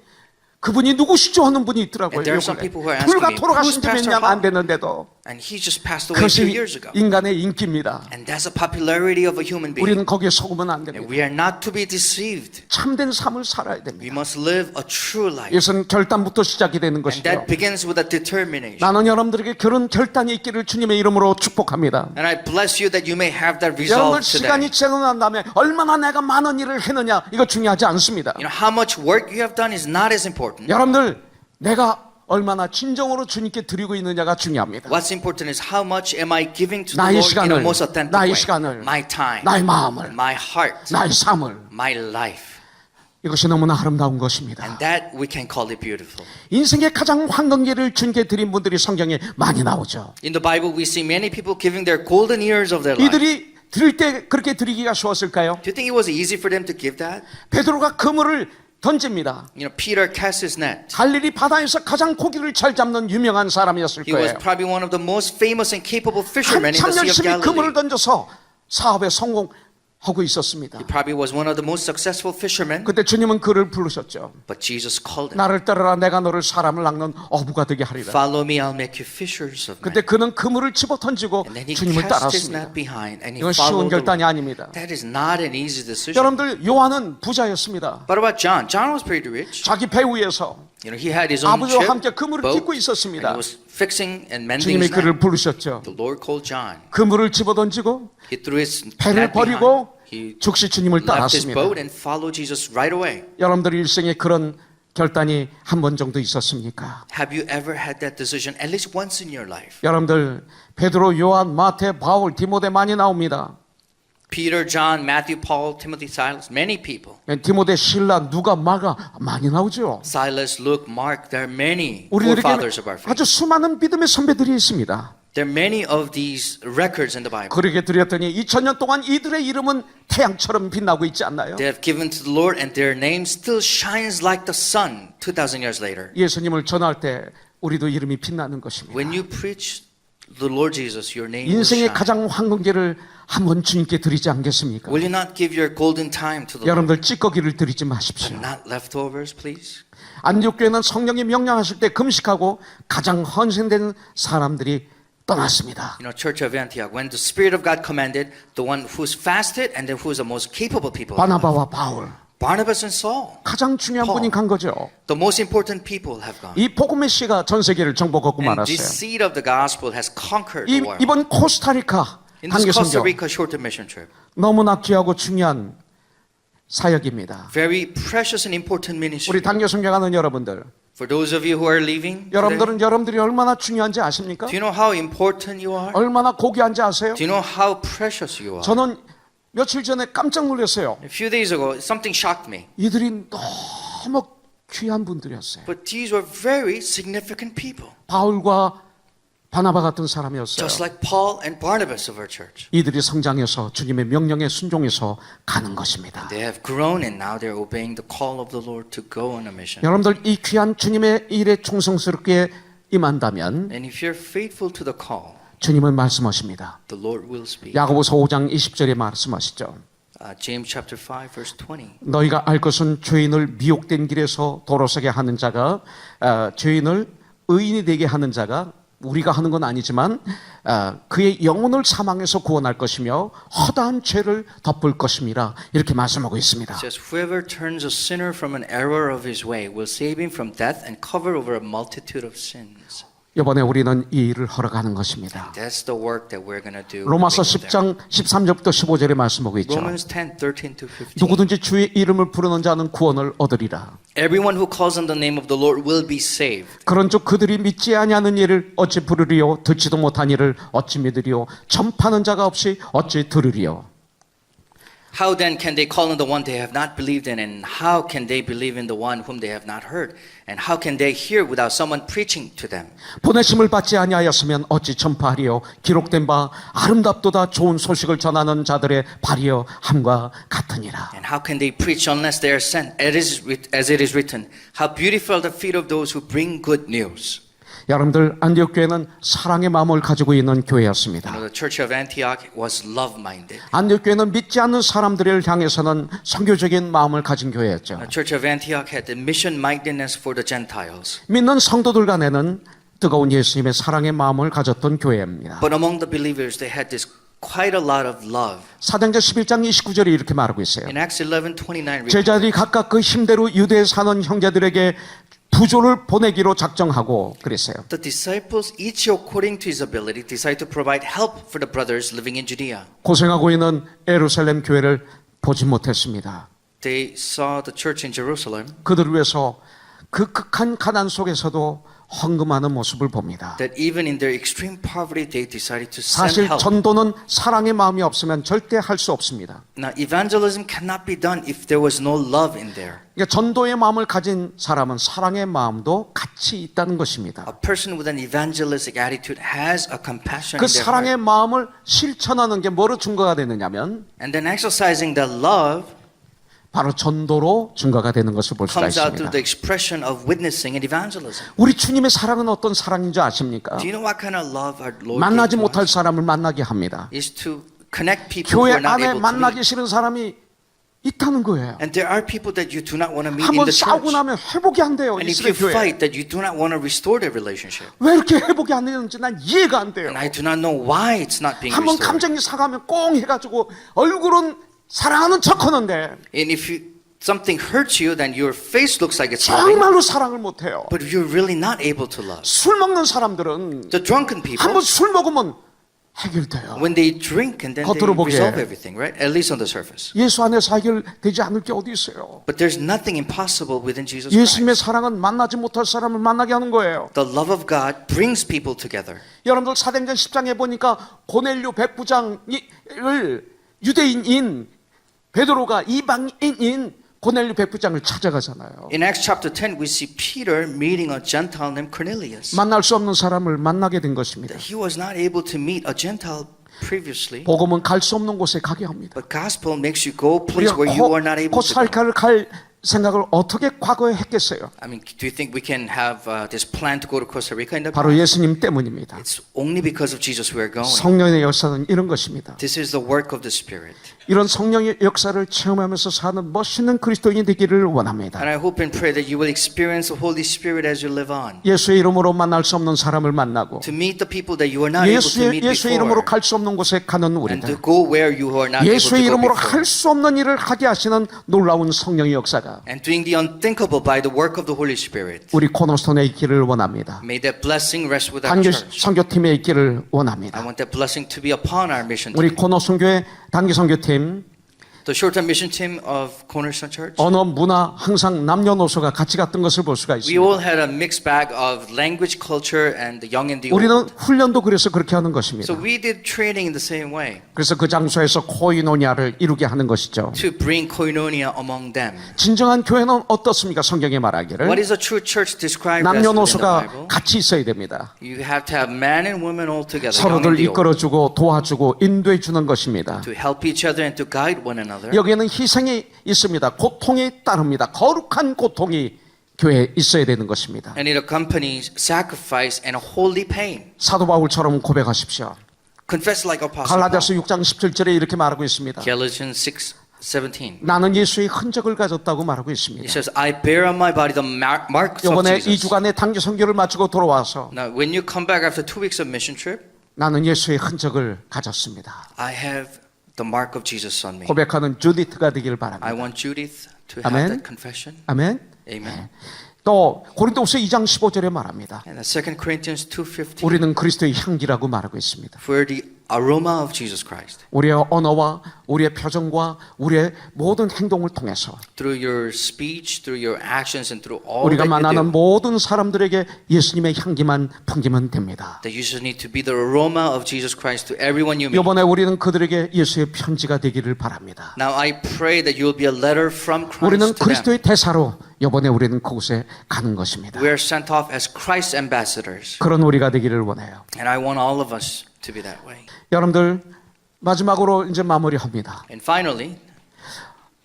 그분이 누구시죠 하는 분이 있더라고요. And there are some 요번에. people who are asking 불과 me, 돌아가신 "Who's 지 몇 Pastor 년 안 Ha?" 됐는데도 And he just passed away 2 그것이 years ago. 인간의 인기입니다. And that's the popularity of a human being. 우리는 거기에 속으면 안 And 됩니다. we are not to be deceived. 참된 삶을 살아야 We 됩니다. must live a true life. 이것은 결단부터 시작이 되는 And 것이죠. that begins with a determination. 나는 여러분들에게 그런 결단이 있기를 주님의 이름으로 축복합니다. And I bless you that you may have that 여러분들 resolve 시간이 today. 지나고 난 다음에 얼마나 내가 많은 일을 했느냐 이거 중요하지 않습니다. You know, how much work you have done is not as important. 여러분들 내가 얼마나 진정으로 주님께 드리고 있느냐가 중요합니다. What's important is how much am I giving to the 나의 Lord in a 시간을, most authentic 나의 way. 시간을, My time, 나의 마음을, my heart, 나의 삶을 my life. 이것이 너무나 아름다운 것입니다. And that we can call it beautiful. 인생의 가장 황금기를 주님께 드린 분들이 성경에 많이 나오죠. In the Bible, we see many people giving their golden years of their life. 이들이 드릴 때 그렇게 드리기가 쉬웠을까요? Do you think it was easy for them to give that? 베드로가 그물을 던집니다. You know, Peter cast his net. 갈릴리 바다에서 가장 고기를 잘 잡는 유명한 사람이었을 He was 거예요. probably one of the most famous and capable fishermen in the 한참 Sea of 열심히 그물을 Galilee. 던져서 사업에 성공하고 하고 있었습니다. He probably was one of the most successful fishermen, 그때 주님은 그를 부르셨죠. but Jesus called him. 나를 따르라, 내가 너를 사람을 낚는 어부가 되게 하리라. Follow me, I'll make you fishers of 그때 men. 그는 그물을 집어 던지고 And then he 주님을 cast his 따랐습니다. net behind and he 이건 쉬운 followed the 결단이 Lord. 아닙니다. That is not an easy decision. 여러분들, 요한은 부자였습니다. What about John? John was pretty rich. 자기 배 위에서 You know, he had his own 아버지와 ship, 함께 그물을 boat, 깃고 and 있었습니다. he was fixing and mending 주님이 his 그를 net. 부르셨죠. The Lord called John. 그물을 집어 던지고 He threw his 배를 net behind. 버리고 He 즉시 주님을 left his 따랐습니다. boat and followed Jesus right away. 여러분들 일생에 그런 결단이 한 번 정도 있었습니까? Have you ever had that decision at least once in your life? 여러분들, 베드로, 요한, 마태, 바울, 디모데 많이 나옵니다. Peter, John, Matthew, Paul, Timothy, Silas, many people. 디모데, 실라, 누가, 마가 많이 나오죠. Silas, Luke, Mark, there are many 우리들에게 forefathers of our faith. 아주 수많은 믿음의 선배들이 있습니다. There are many of these records in the Bible. 그러게 드렸더니 2000년 동안 이들의 이름은 태양처럼 빛나고 있지 않나요? They have given to the Lord and their name still shines like the sun 2,000 years later. 예수님을 전할 때 우리도 이름이 빛나는 것입니다. When you preach the Lord Jesus, your name will 인생의 shine. 가장 황금기를 한번 주님께 드리지 않겠습니까? Will you not give your golden time to the Lord? 여러분들, 찌꺼기를 드리지 마십시오. And not leftovers, please. 안디옥교회는 성령이 명령하실 때 금식하고 가장 헌신된 사람들이 떠났습니다. You know, Church of Antioch, when the Spirit of God commanded, the one who's fasted and then who's the most capable people. 바나바와 바울, Barnabas and Saul. 가장 중요한 분이 간 거죠. The most important people have gone. 이 복음의 씨가 전 세계를 정복하고 And 말았어요. this seed of the gospel has conquered the world. 이번 코스타리카 In this 단기 Costa 선교 Rica short-term mission trip, 너무나 귀하고 중요한 사역입니다. very precious and important ministry. 우리 단기 선교 가는 여러분들, For those of you who are leaving, today, 여러분들은 여러분들이 얼마나 중요한지 아십니까? do you know how important you are? 얼마나 고귀한지 아세요? Do you know how precious you are? 저는 며칠 전에 깜짝 놀랐어요. A few days ago, something shocked me. 이들이 너무 귀한 분들이었어요. But these were very significant people, 바울과 바나바 같은 사람이었어요. just like Paul and Barnabas of our church. 이들이 성장해서 주님의 명령에 순종해서 가는 것입니다. They have grown and now they're obeying the call of the Lord to go on a mission. 여러분들, 이 귀한 주님의 일에 충성스럽게 임한다면 And if you're faithful to the call, 주님은 말씀하십니다. the Lord will speak. 야고보서 5장 20절에 말씀하시죠. James chapter 5 verse 20. 너희가 알 것은 죄인을 미혹된 길에서 돌아서게 하는 자가 죄인을 의인이 되게 하는 자가 우리가 하는 건 아니지만 그의 영혼을 사망에서 구원할 것이며 허다한 죄를 덮을 것임이라 이렇게 말씀하고 있습니다. It says, whoever turns a sinner from an error of his way will save him from death and cover over a multitude of sins. 이번에 우리는 이 일을 허락하는 것입니다. That's the work that we're going to do. 로마서 when we go there. 10장 13절부터 15절에 말씀하고 있죠. Romans 10, 13 to 15. 누구든지 주의 이름을 부르는 자는 구원을 얻으리라. Everyone who calls on the name of the Lord will be saved. 그런즉 그들이 믿지 아니하는 일을 어찌 부르리요? 듣지도 못한 일을 어찌 믿으리요? 전파하는 자가 없이 어찌 들으리요? How then can they call on the one they have not believed in? And how can they believe in the one whom they have not heard? And how can they hear without someone preaching to them? 보내심을 받지 아니하였으면 어찌 전파하리요? 기록된 바 아름답도다 좋은 소식을 전하는 자들의 발이여 함과 같으니라. And how can they preach unless they are sent? As it is written, how beautiful are the feet of those who bring good news. 여러분들, 안디옥 교회는 사랑의 마음을 가지고 있는 교회였습니다. The Church of Antioch was love-minded. 안디옥 교회는 믿지 않는 사람들을 향해서는 선교적인 마음을 가진 교회였죠. The Church of Antioch had the mission-mindedness for the Gentiles. 믿는 성도들 간에는 뜨거운 예수님의 사랑의 마음을 가졌던 교회입니다. But among the believers, they had this quite a lot of love. 사도행전 11장 29절에 이렇게 말하고 있어요. In Acts 11:29, 제자들이 각각 그 힘대로 유대에 사는 형제들에게 부조를 보내기로 작정하고 그랬어요. the disciples, each according to his ability, decided to provide help for the brothers living in Judea. 고생하고 있는 예루살렘 교회를 보지 못했습니다. They saw the church in Jerusalem, 그들을 위해서 그 극한 가난 속에서도 헌금하는 모습을 봅니다. that even in their extreme poverty, they decided to send 사실 help. 전도는 사랑의 마음이 없으면 절대 할 수 없습니다. Now, evangelism cannot be done if there was no love in there. 그러니까 전도의 마음을 가진 사람은 사랑의 마음도 같이 있다는 것입니다. A person with an evangelistic attitude has a compassion 그 in their 사랑의 heart. 마음을 실천하는 게 뭐로 증거가 되느냐면 And then exercising that love 바로 전도로 증거가 되는 것을 볼 수가 comes out through 있습니다. the expression of witnessing and evangelism. 우리 주님의 사랑은 어떤 사랑인 줄 아십니까? Do you know what kind of love our Lord 만나지 gave to 못할 us? 사람을 만나게 합니다. Is to connect people who 교회 are not 안에 able to 만나기 meet. 싫은 사람이 있다는 거예요. And there are people that you do not want to meet in 한번 the 싸우고 church. 나면 회복이 안 돼요. And if you 이스라엘 교회. fight, that you do not want to restore the relationship. 왜 이렇게 회복이 안 되는지 난 이해가 안 돼요. And I do not know why it's not being 한번 restored. 감정이 상하면 꽁 해가지고 얼굴은 사랑하는 척하는데 And if something hurts you, then your face looks like it's loving, 정말로 사랑을 못해요. but you're really not able to love. 술 먹는 사람들은 The drunken people, 한번 술 먹으면 해결돼요. when they drink and then they 겉으로 보기에. resolve everything, right? At least on the surface. 예수 안에서 해결되지 않을 게 어디 있어요. But there's nothing impossible within Jesus 예수님의 Christ. 사랑은 만나지 못할 사람을 만나게 하는 거예요. The love of God brings people together. 여러분들 사도행전 10장에 보니까 고넬료 백부장을 유대인인 베드로가 이방인인 고넬료 백부장을 찾아가잖아요. In Acts chapter 10, we see Peter meeting a Gentile named Cornelius. 만날 수 없는 사람을 만나게 된 것입니다. He was not able to meet a Gentile previously, 복음은 갈 수 없는 곳에 가게 합니다. but gospel makes you go place 우리가 where you are not able to go. 코스타리카를 갈 생각을 어떻게 과거에 했겠어요? I mean, do you think we can have this plan to go to Costa Rica in the 바로 past? 예수님 때문입니다. It's only because of Jesus we are going. 성령의 역사는 이런 것입니다. This is the work of the Spirit. 이런 성령의 역사를 체험하면서 사는 멋있는 그리스도인이 되기를 원합니다. And I hope and pray that you will experience the Holy Spirit as you live on. 예수의 이름으로 만날 수 없는 사람을 만나고 To meet the people that you are not able to meet 예수의 이름으로 before. 갈 수 없는 곳에 가는 And to 우리들. go where you are not able to 예수의 go 이름으로 before. 할 수 없는 일을 하게 하시는 놀라운 성령의 역사가 And doing the unthinkable by the work of the Holy Spirit. 우리 코너스톤에 있기를 원합니다. May that blessing rest with our 단교 church. 선교팀에 있기를 I 원합니다. want that blessing to be upon our mission 우리 team. 코너선교회 단기 선교팀 The short-term mission team of Cornerstone Church. 언어, 문화 항상 남녀노소가 같이 갔던 것을 볼 수가 We 있습니다. all had a mixed bag of language, culture, and the young and the 우리는 old. 훈련도 그래서 그렇게 하는 것입니다. So we did training in the same way 그래서 그 장소에서 코이노니아를 이루게 하는 것이죠. to bring koinonia among them. 진정한 교회는 어떻습니까? 성경에 말하기를 What is a true church described as in the 남녀노소가 Bible? 같이 있어야 됩니다. You have to have men and women all together, young and 서로들 the old, 이끌어주고 도와주고 인도해 주는 것입니다. to help each other and to guide one another. 여기에는 희생이 있습니다. 고통이 따릅니다. 거룩한 고통이 교회에 있어야 되는 것입니다. And it accompanies sacrifice and a holy pain. 사도 바울처럼 고백하십시오. Confess like Apostle 갈라디아서 Paul. 6장 17절에 이렇게 말하고 있습니다. Galatians 6:17. 나는 예수의 흔적을 가졌다고 말하고 It 있습니다. says, I bear on my body the marks of 이번에 Jesus. 2주간의 단기 선교를 마치고 돌아와서 Now, when you come back after 2 weeks of mission trip, 나는 예수의 흔적을 가졌습니다. I have the mark of Jesus on me. 고백하는 주디트가 되기를 I 바랍니다. want Judith to Amen. have that confession. 아멘. Amen. 또 고린도후서 2장 15절에 말합니다. And 2 Corinthians 2:15. 우리는 그리스도의 향기라고 말하고 있습니다. For the aroma of Jesus Christ. 우리의 언어와 우리의 표정과 우리의 모든 행동을 통해서 Through your speech, through your actions, and through all 우리가 that you 만나는 do. 모든 사람들에게 예수님의 향기만 풍기면 됩니다. That you just need to be the aroma of Jesus Christ to everyone you meet. 이번에 우리는 그들에게 예수의 편지가 되기를 바랍니다. Now I pray that you will be a letter from 우리는 Christ to them. 그리스도의 대사로 이번에 우리는 그곳에 가는 것입니다. We are sent off as Christ's ambassadors. 그런 우리가 되기를 원해요. And I want all of us to be that way. 여러분들 마지막으로 이제 마무리합니다. And finally,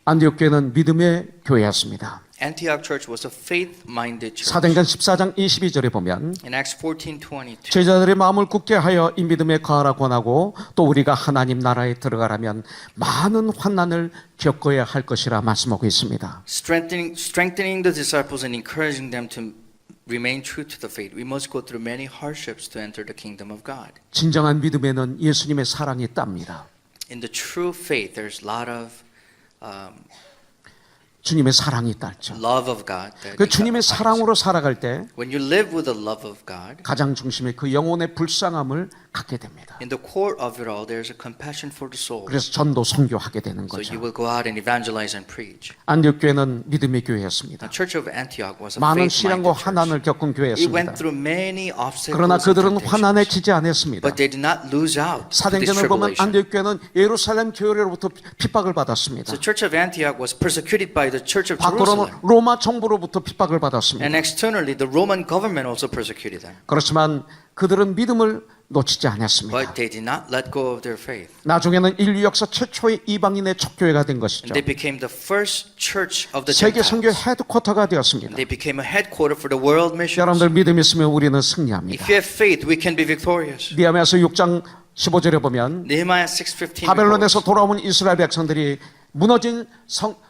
안디옥 교회는 믿음의 교회였습니다. Antioch Church was a faith-minded church. 사도행전 14장 22절에 보면 In Acts 14:22, 제자들의 마음을 굳게 하여 이 믿음에 거하라 권하고 또 우리가 하나님 나라에 들어가려면 많은 환난을 겪어야 할 것이라 말씀하고 있습니다. strengthening the disciples and encouraging them to remain true to the faith. We must go through many hardships to enter the kingdom of God. 진정한 믿음에는 예수님의 사랑이 땁니다. In the true faith, there's a lot of 주님의 사랑이 딸죠. love of God. that 그 주님의 accompanies. 사랑으로 살아갈 때 When you live with the love of God, 가장 중심에 그 영혼의 불쌍함을 갖게 됩니다. in the core of it all, there's a compassion for the soul. 그래서 전도 선교하게 되는 So you 거죠. will go out and evangelize and preach. 안디옥 교회는 믿음의 교회였습니다. The Church of Antioch was a 많은 시련과 faith-minded 환난을 church. 겪은 It 교회였습니다. went through many obstacles 그러나 and 그들은 환난에 temptations, 지지 않았습니다. but they did not lose out to this 사도행전을 보면 tribulation. 안디옥 교회는 예루살렘 교회로부터 핍박을 받았습니다. The Church of Antioch was persecuted by the Church of 밖으로는 Jerusalem. 로마 정부로부터 핍박을 받았습니다. And externally, the Roman government also persecuted them. 그렇지만 그들은 믿음을 놓치지 않았습니다. But they did not let go of their faith. 나중에는 인류 역사 최초의 이방인의 척교회가 된 것이죠. And they became the first church of the 세계 선교 Gentiles. 헤드쿼터가 되었습니다. And they became a headquarter for the world missions. 여러분들 믿음 있으면 우리는 승리합니다. If you have faith, we can be victorious. 니아미아서 6장 15절에 보면 Nehemiah 6:15 바벨론에서 records, 돌아온 이스라엘 백성들이 무너진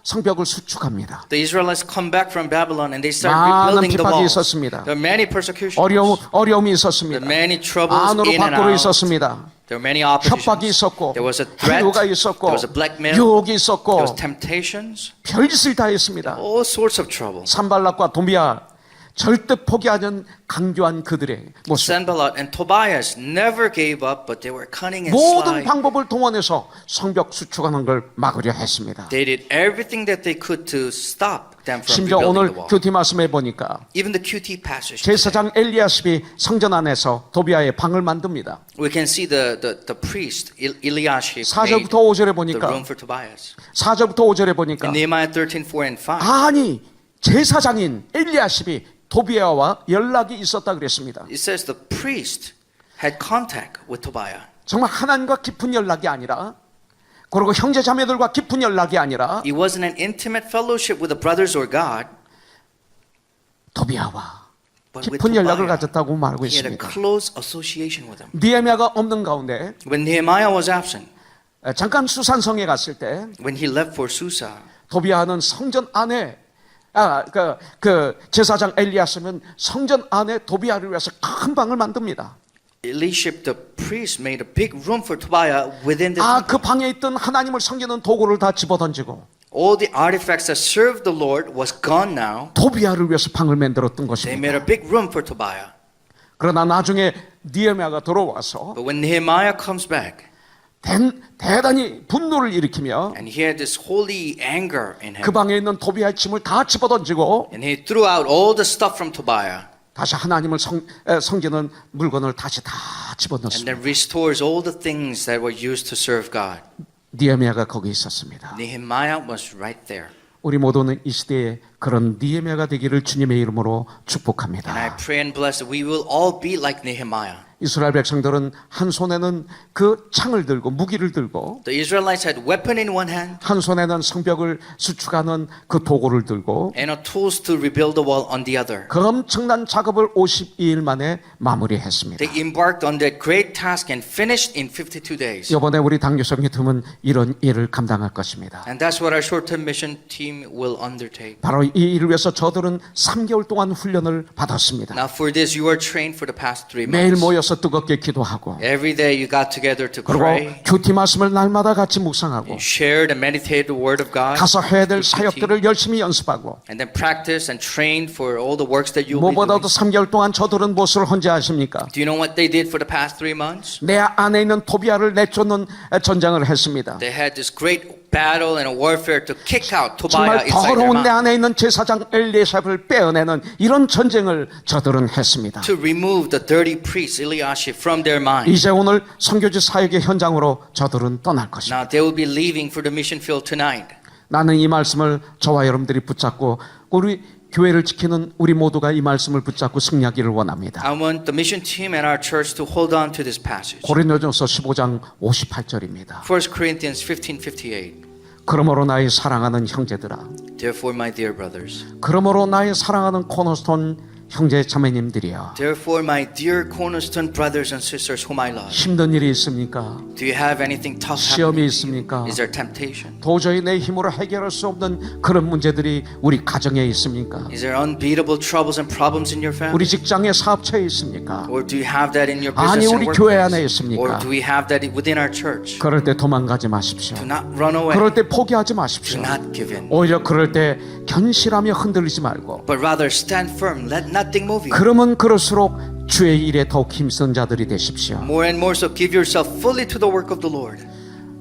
성벽을 수축합니다. the Israelites come back from Babylon and they start 많은 rebuilding the 핍박이 walls. 있었습니다. There are many persecutions. 어려움이 있었습니다. There are many troubles 안으로 in and 밖으로 out. 있었습니다. There were many oppositions. 협박이 있었고 There was a threat. 불효가 있었고 There was a blackmail. 유혹이 There 있었고 was temptations. 별짓을 다 했습니다. All sorts of trouble. 산발락과 도비아 절대 포기하는 강조한 그들의 모습, Sanballat and Tobias never gave up, but they were cunning and 모든 sly. 방법을 동원해서 성벽 수축하는 걸 막으려 했습니다. They did everything that they could to stop them from 심지어 rebuilding 오늘 the wall. 큐티 말씀에 보니까 Even the QT passage, 제사장 엘리야십이 성전 안에서 도비아의 방을 만듭니다. we can see the priest Eliashib made 4절부터 5절에 the 보니까 room for Tobias. 4절부터 5절에 보니까 In Nehemiah 13:4 and 5, 아니 제사장인 엘리야십이 도비아와 연락이 있었다 그랬습니다. it says the priest had contact with Tobiah. 정말 하나님과 깊은 연락이 아니라 그리고 형제 자매들과 깊은 연락이 아니라 It wasn't an intimate fellowship with the brothers or God, 도비아와 but with 깊은 연락을 Tobiah. 가졌다고 말하고 He had a 있습니다. close association with him. 느헤미야가 없는 가운데 When Nehemiah was absent, 잠깐 수산성에 갔을 때 when he left for Susa, 도비아는 성전 안에 그 제사장 엘리야스는 성전 안에 도비아를 위해서 큰 방을 만듭니다. Eliashib the priest made a big room for Tobiah within the 그 temple. 방에 있던 하나님을 섬기는 도구를 다 집어던지고 All the artifacts that served the Lord was gone now. 도비아를 위해서 방을 만들었던 They made 것입니다. a big room for Tobiah. 그러나 나중에 느헤미야가 들어와서 But when Nehemiah comes back, 대단히 분노를 일으키며 and he had this holy anger in him, 그 방에 있는 도비아의 짐을 다 집어던지고 and he threw out all the stuff from Tobiah, 다시 하나님을 섬기는 물건을 다시 다 and 집어넣습니다. then restores all the things that were used to serve God. 느헤미야가 거기 있었습니다. Nehemiah was right there. 우리 모두는 이 시대에 그런 느헤미야가 되기를 주님의 이름으로 And I 축복합니다. pray and bless that we will all be like Nehemiah. 이스라엘 백성들은 한 손에는 그 창을 들고 무기를 들고 The Israelites had weapon in one hand 한 손에는 성벽을 수축하는 그 도구를 들고 and tools to rebuild the wall on the other. 그 엄청난 작업을 52일 만에 마무리했습니다. They embarked on that great task and finished in 52 days. 이번에 우리 당교성의 팀은 이런 일을 감당할 것입니다. And that's what our short-term mission team will undertake. 바로 이 일을 위해서 저들은 3개월 동안 훈련을 받았습니다. Now for this you are trained for the past 3 매일 months. 모여서 뜨겁게 기도하고 Every day you got together to 그리고 pray, 큐티 말씀을 날마다 같이 묵상하고 shared and meditated the word of God, 가서 해야 될 사역들을 열심히 연습하고 and then practice and train for all the works that you'll be doing. 무엇보다도 3개월 동안 저들은 무엇을 혼자 하십니까? Do you know what they did for the past 3 months? 내 안에 있는 토비아를 내쫓는 전쟁을 했습니다. They had this great battle and a warfare to kick out 정말 Tobiah inside their 더러운 내 mind, 안에 있는 제사장 엘리야십을 빼어내는 이런 전쟁을 저들은 했습니다. to remove the dirty priest Eliashib from their mind. 이제 오늘 선교지 사역의 현장으로 저들은 떠날 것입니다. Now they will be leaving for the mission field tonight. 나는 이 말씀을 저와 여러분들이 붙잡고 우리 교회를 지키는 우리 모두가 이 말씀을 붙잡고 승리하기를 원합니다. I want the mission team and our church to hold on to this passage. 고린도전서 15장 58절입니다. 1 Corinthians 15:58. 그러므로 나의 사랑하는 형제들아, Therefore, my dear brothers, 그러므로 나의 사랑하는 코너스톤 형제 자매님들이여, therefore, my dear cornerstone brothers and sisters whom I love, 힘든 일이 있습니까? do you have anything tough 시험이 happening? 있습니까? Is there temptation? 도저히 내 힘으로 해결할 수 없는 그런 문제들이 우리 가정에 있습니까? Is there unbeatable troubles and problems in your family? 우리 직장의 사업처에 있습니까? Or do you have that in your 아니, business 우리 and 교회 안에 workplace? 있습니까? Or do we have that within our church? 그럴 때 도망가지 마십시오. Do not run away. 그럴 때 포기하지 Do 마십시오. not give in. 오히려 그럴 때 견실하며 흔들리지 말고, But rather stand firm. Let nothing move you. 그러면 그럴수록 주의 일에 더욱 힘쓴 자들이 되십시오. More and more so give yourself fully to the work of the Lord.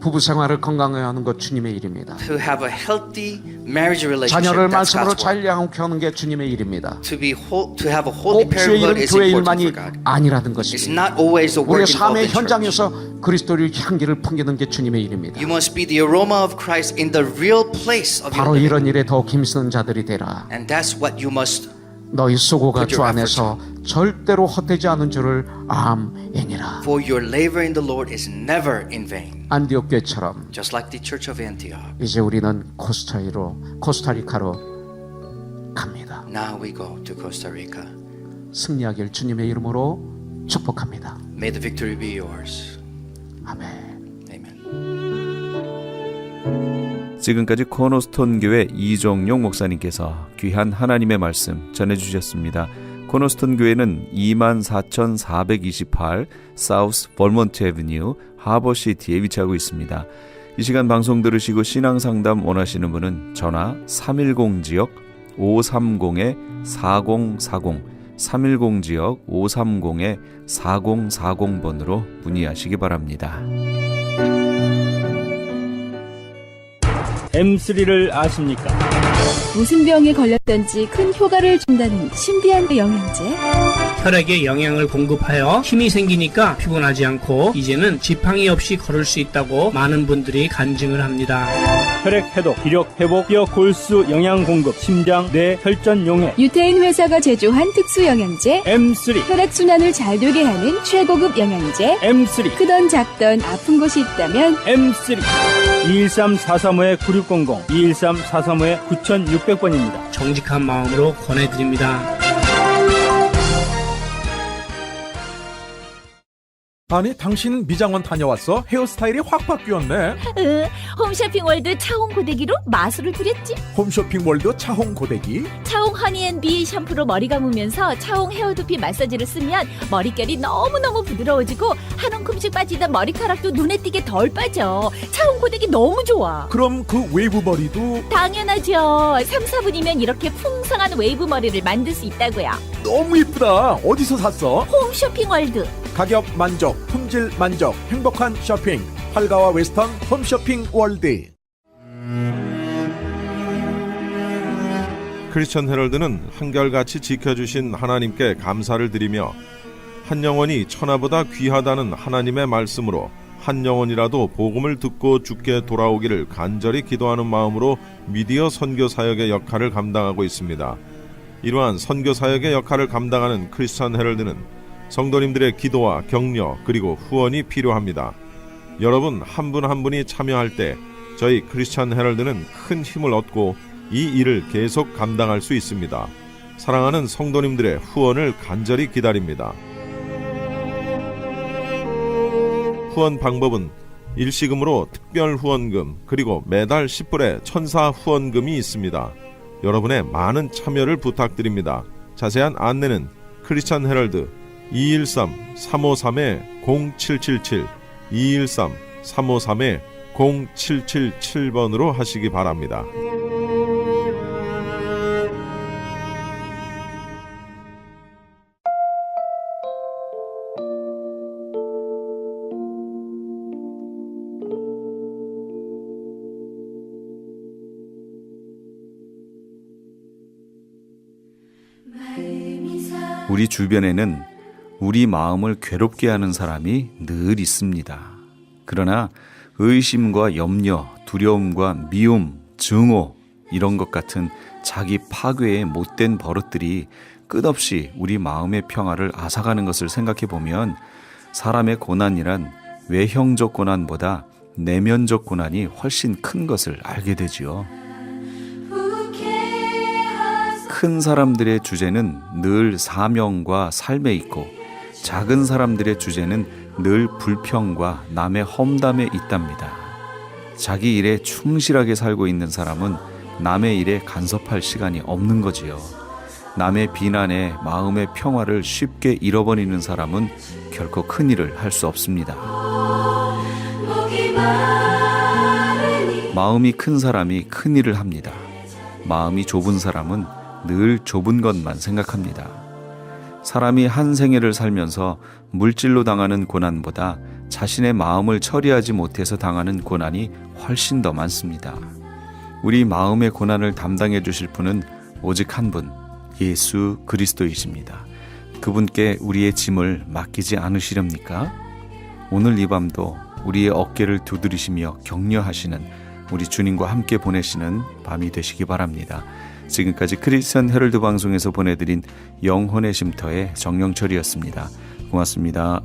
부부 생활을 건강하게 하는 것 주님의 일입니다. To have a healthy marriage relationship. 자녀를 That's 말씀으로 God's work. 잘 양육해 하는 게 주님의 일입니다. To have a holy 꼭 주의 parenthood 일은 is 교회 important 일만이 for God. 아니라는 It's 것입니다. not always the 우리의 work involved 삶의 in church. 현장에서 그리스도의 향기를 풍기는 게 주님의 일입니다. You must be the aroma of Christ in the real place of your 바로 living. 이런 일에 더욱 힘쓰는 자들이 되라. And that's what you must. 너희 수고가 Put 주 your 안에서 절대로 헛되지 않은 줄을 아멘이라. For your labor in the Lord is never in vain. 안디옥 교회처럼 Just like the Church of Antioch. 이제 우리는 코스타리카로 갑니다. Now we go to Costa Rica. 승리하길 주님의 이름으로 축복합니다. May the victory be yours. 아멘. Amen. 지금까지 코너스톤 교회 이종용 목사님께서 귀한 하나님의 말씀 전해주셨습니다. 코너스톤 교회는 24,428 사우스 벌몬트 애비뉴 하버시티에 위치하고 있습니다. 이 시간 방송 들으시고 신앙상담 원하시는 분은 전화 310지역 530-4040 310지역 530-4040번으로 문의하시기 바랍니다. M3를 아십니까? 무슨 병에 걸렸던지 큰 효과를 준다는 신비한 영양제. 혈액에 영양을 공급하여 힘이 생기니까 피곤하지 않고 이제는 지팡이 없이 걸을 수 있다고 많은 분들이 간증을 합니다. 혈액 해독, 기력 회복, 뼈 골수 영양 공급, 심장, 뇌, 혈전 용해. 유태인 회사가 제조한 특수 영양제. M3, 혈액 순환을 잘 되게 하는 최고급 영양제. M3, 크던 작던 아픈 곳이 있다면 M3. 213-435-9600, 213-435-9600번입니다. 정직한 마음으로 권해드립니다. 아니 당신 미장원 다녀왔어? 헤어스타일이 확 바뀌었네. 홈쇼핑월드 차홍 고데기로 마술을 부렸지. 홈쇼핑월드 차홍 고데기. 차홍 허니앤비 샴푸로 머리 감으면서 차홍 헤어두피 마사지를 쓰면 머릿결이 너무너무 부드러워지고 한 움큼씩 빠지던 머리카락도 눈에 띄게 덜 빠져. 차홍 고데기 너무 좋아. 그럼 그 웨이브 머리도 당연하죠. 3, 4분이면 이렇게 풍성한 웨이브 머리를 만들 수 있다고요. 너무 이쁘다. 어디서 샀어? 홈쇼핑월드. 가격 만족, 품질 만족, 행복한 쇼핑. 활가와 웨스턴 홈쇼핑 월드. 크리스천 헤럴드는 한결같이 지켜주신 하나님께 감사를 드리며 한 영혼이 천하보다 귀하다는 하나님의 말씀으로 한 영혼이라도 복음을 듣고 주께 돌아오기를 간절히 기도하는 마음으로 미디어 선교 사역의 역할을 감당하고 있습니다. 이러한 선교 사역의 역할을 감당하는 크리스천 헤럴드는 성도님들의 기도와 격려 그리고 후원이 필요합니다. 여러분 한 분 한 분이 참여할 때 저희 크리스천 헤럴드는 큰 힘을 얻고 이 일을 계속 감당할 수 있습니다. 사랑하는 성도님들의 후원을 간절히 기다립니다. 후원 방법은 일시금으로 특별 후원금 그리고 매달 10불의 천사 후원금이 있습니다. 여러분의 많은 참여를 부탁드립니다. 자세한 안내는 크리스천 헤럴드 213-353-0777 213-353-0777번으로 하시기 바랍니다. 우리 주변에는 우리 마음을 괴롭게 하는 사람이 늘 있습니다. 그러나 의심과 염려, 두려움과 미움, 증오 이런 것 같은 자기 파괴의 못된 버릇들이 끝없이 우리 마음의 평화를 앗아가는 것을 생각해 보면 사람의 고난이란 외형적 고난보다 내면적 고난이 훨씬 큰 것을 알게 되지요. 큰 사람들의 주제는 늘 사명과 삶에 있고 작은 사람들의 주제는 늘 불평과 남의 험담에 있답니다. 자기 일에 충실하게 살고 있는 사람은 남의 일에 간섭할 시간이 없는 거지요. 남의 비난에 마음의 평화를 쉽게 잃어버리는 사람은 결코 큰 일을 할 수 없습니다. 마음이 큰 사람이 큰 일을 합니다. 마음이 좁은 사람은 늘 좁은 것만 생각합니다. 사람이 한 생애를 살면서 물질로 당하는 고난보다 자신의 마음을 처리하지 못해서 당하는 고난이 훨씬 더 많습니다. 우리 마음의 고난을 담당해 주실 분은 오직 한 분, 예수 그리스도이십니다. 그분께 우리의 짐을 맡기지 않으시렵니까? 오늘 이 밤도 우리의 어깨를 두드리시며 격려하시는 우리 주님과 함께 보내시는 밤이 되시기 바랍니다. 지금까지 크리스천 헤럴드 방송에서 보내드린 영혼의 쉼터의 정영철이었습니다. 고맙습니다.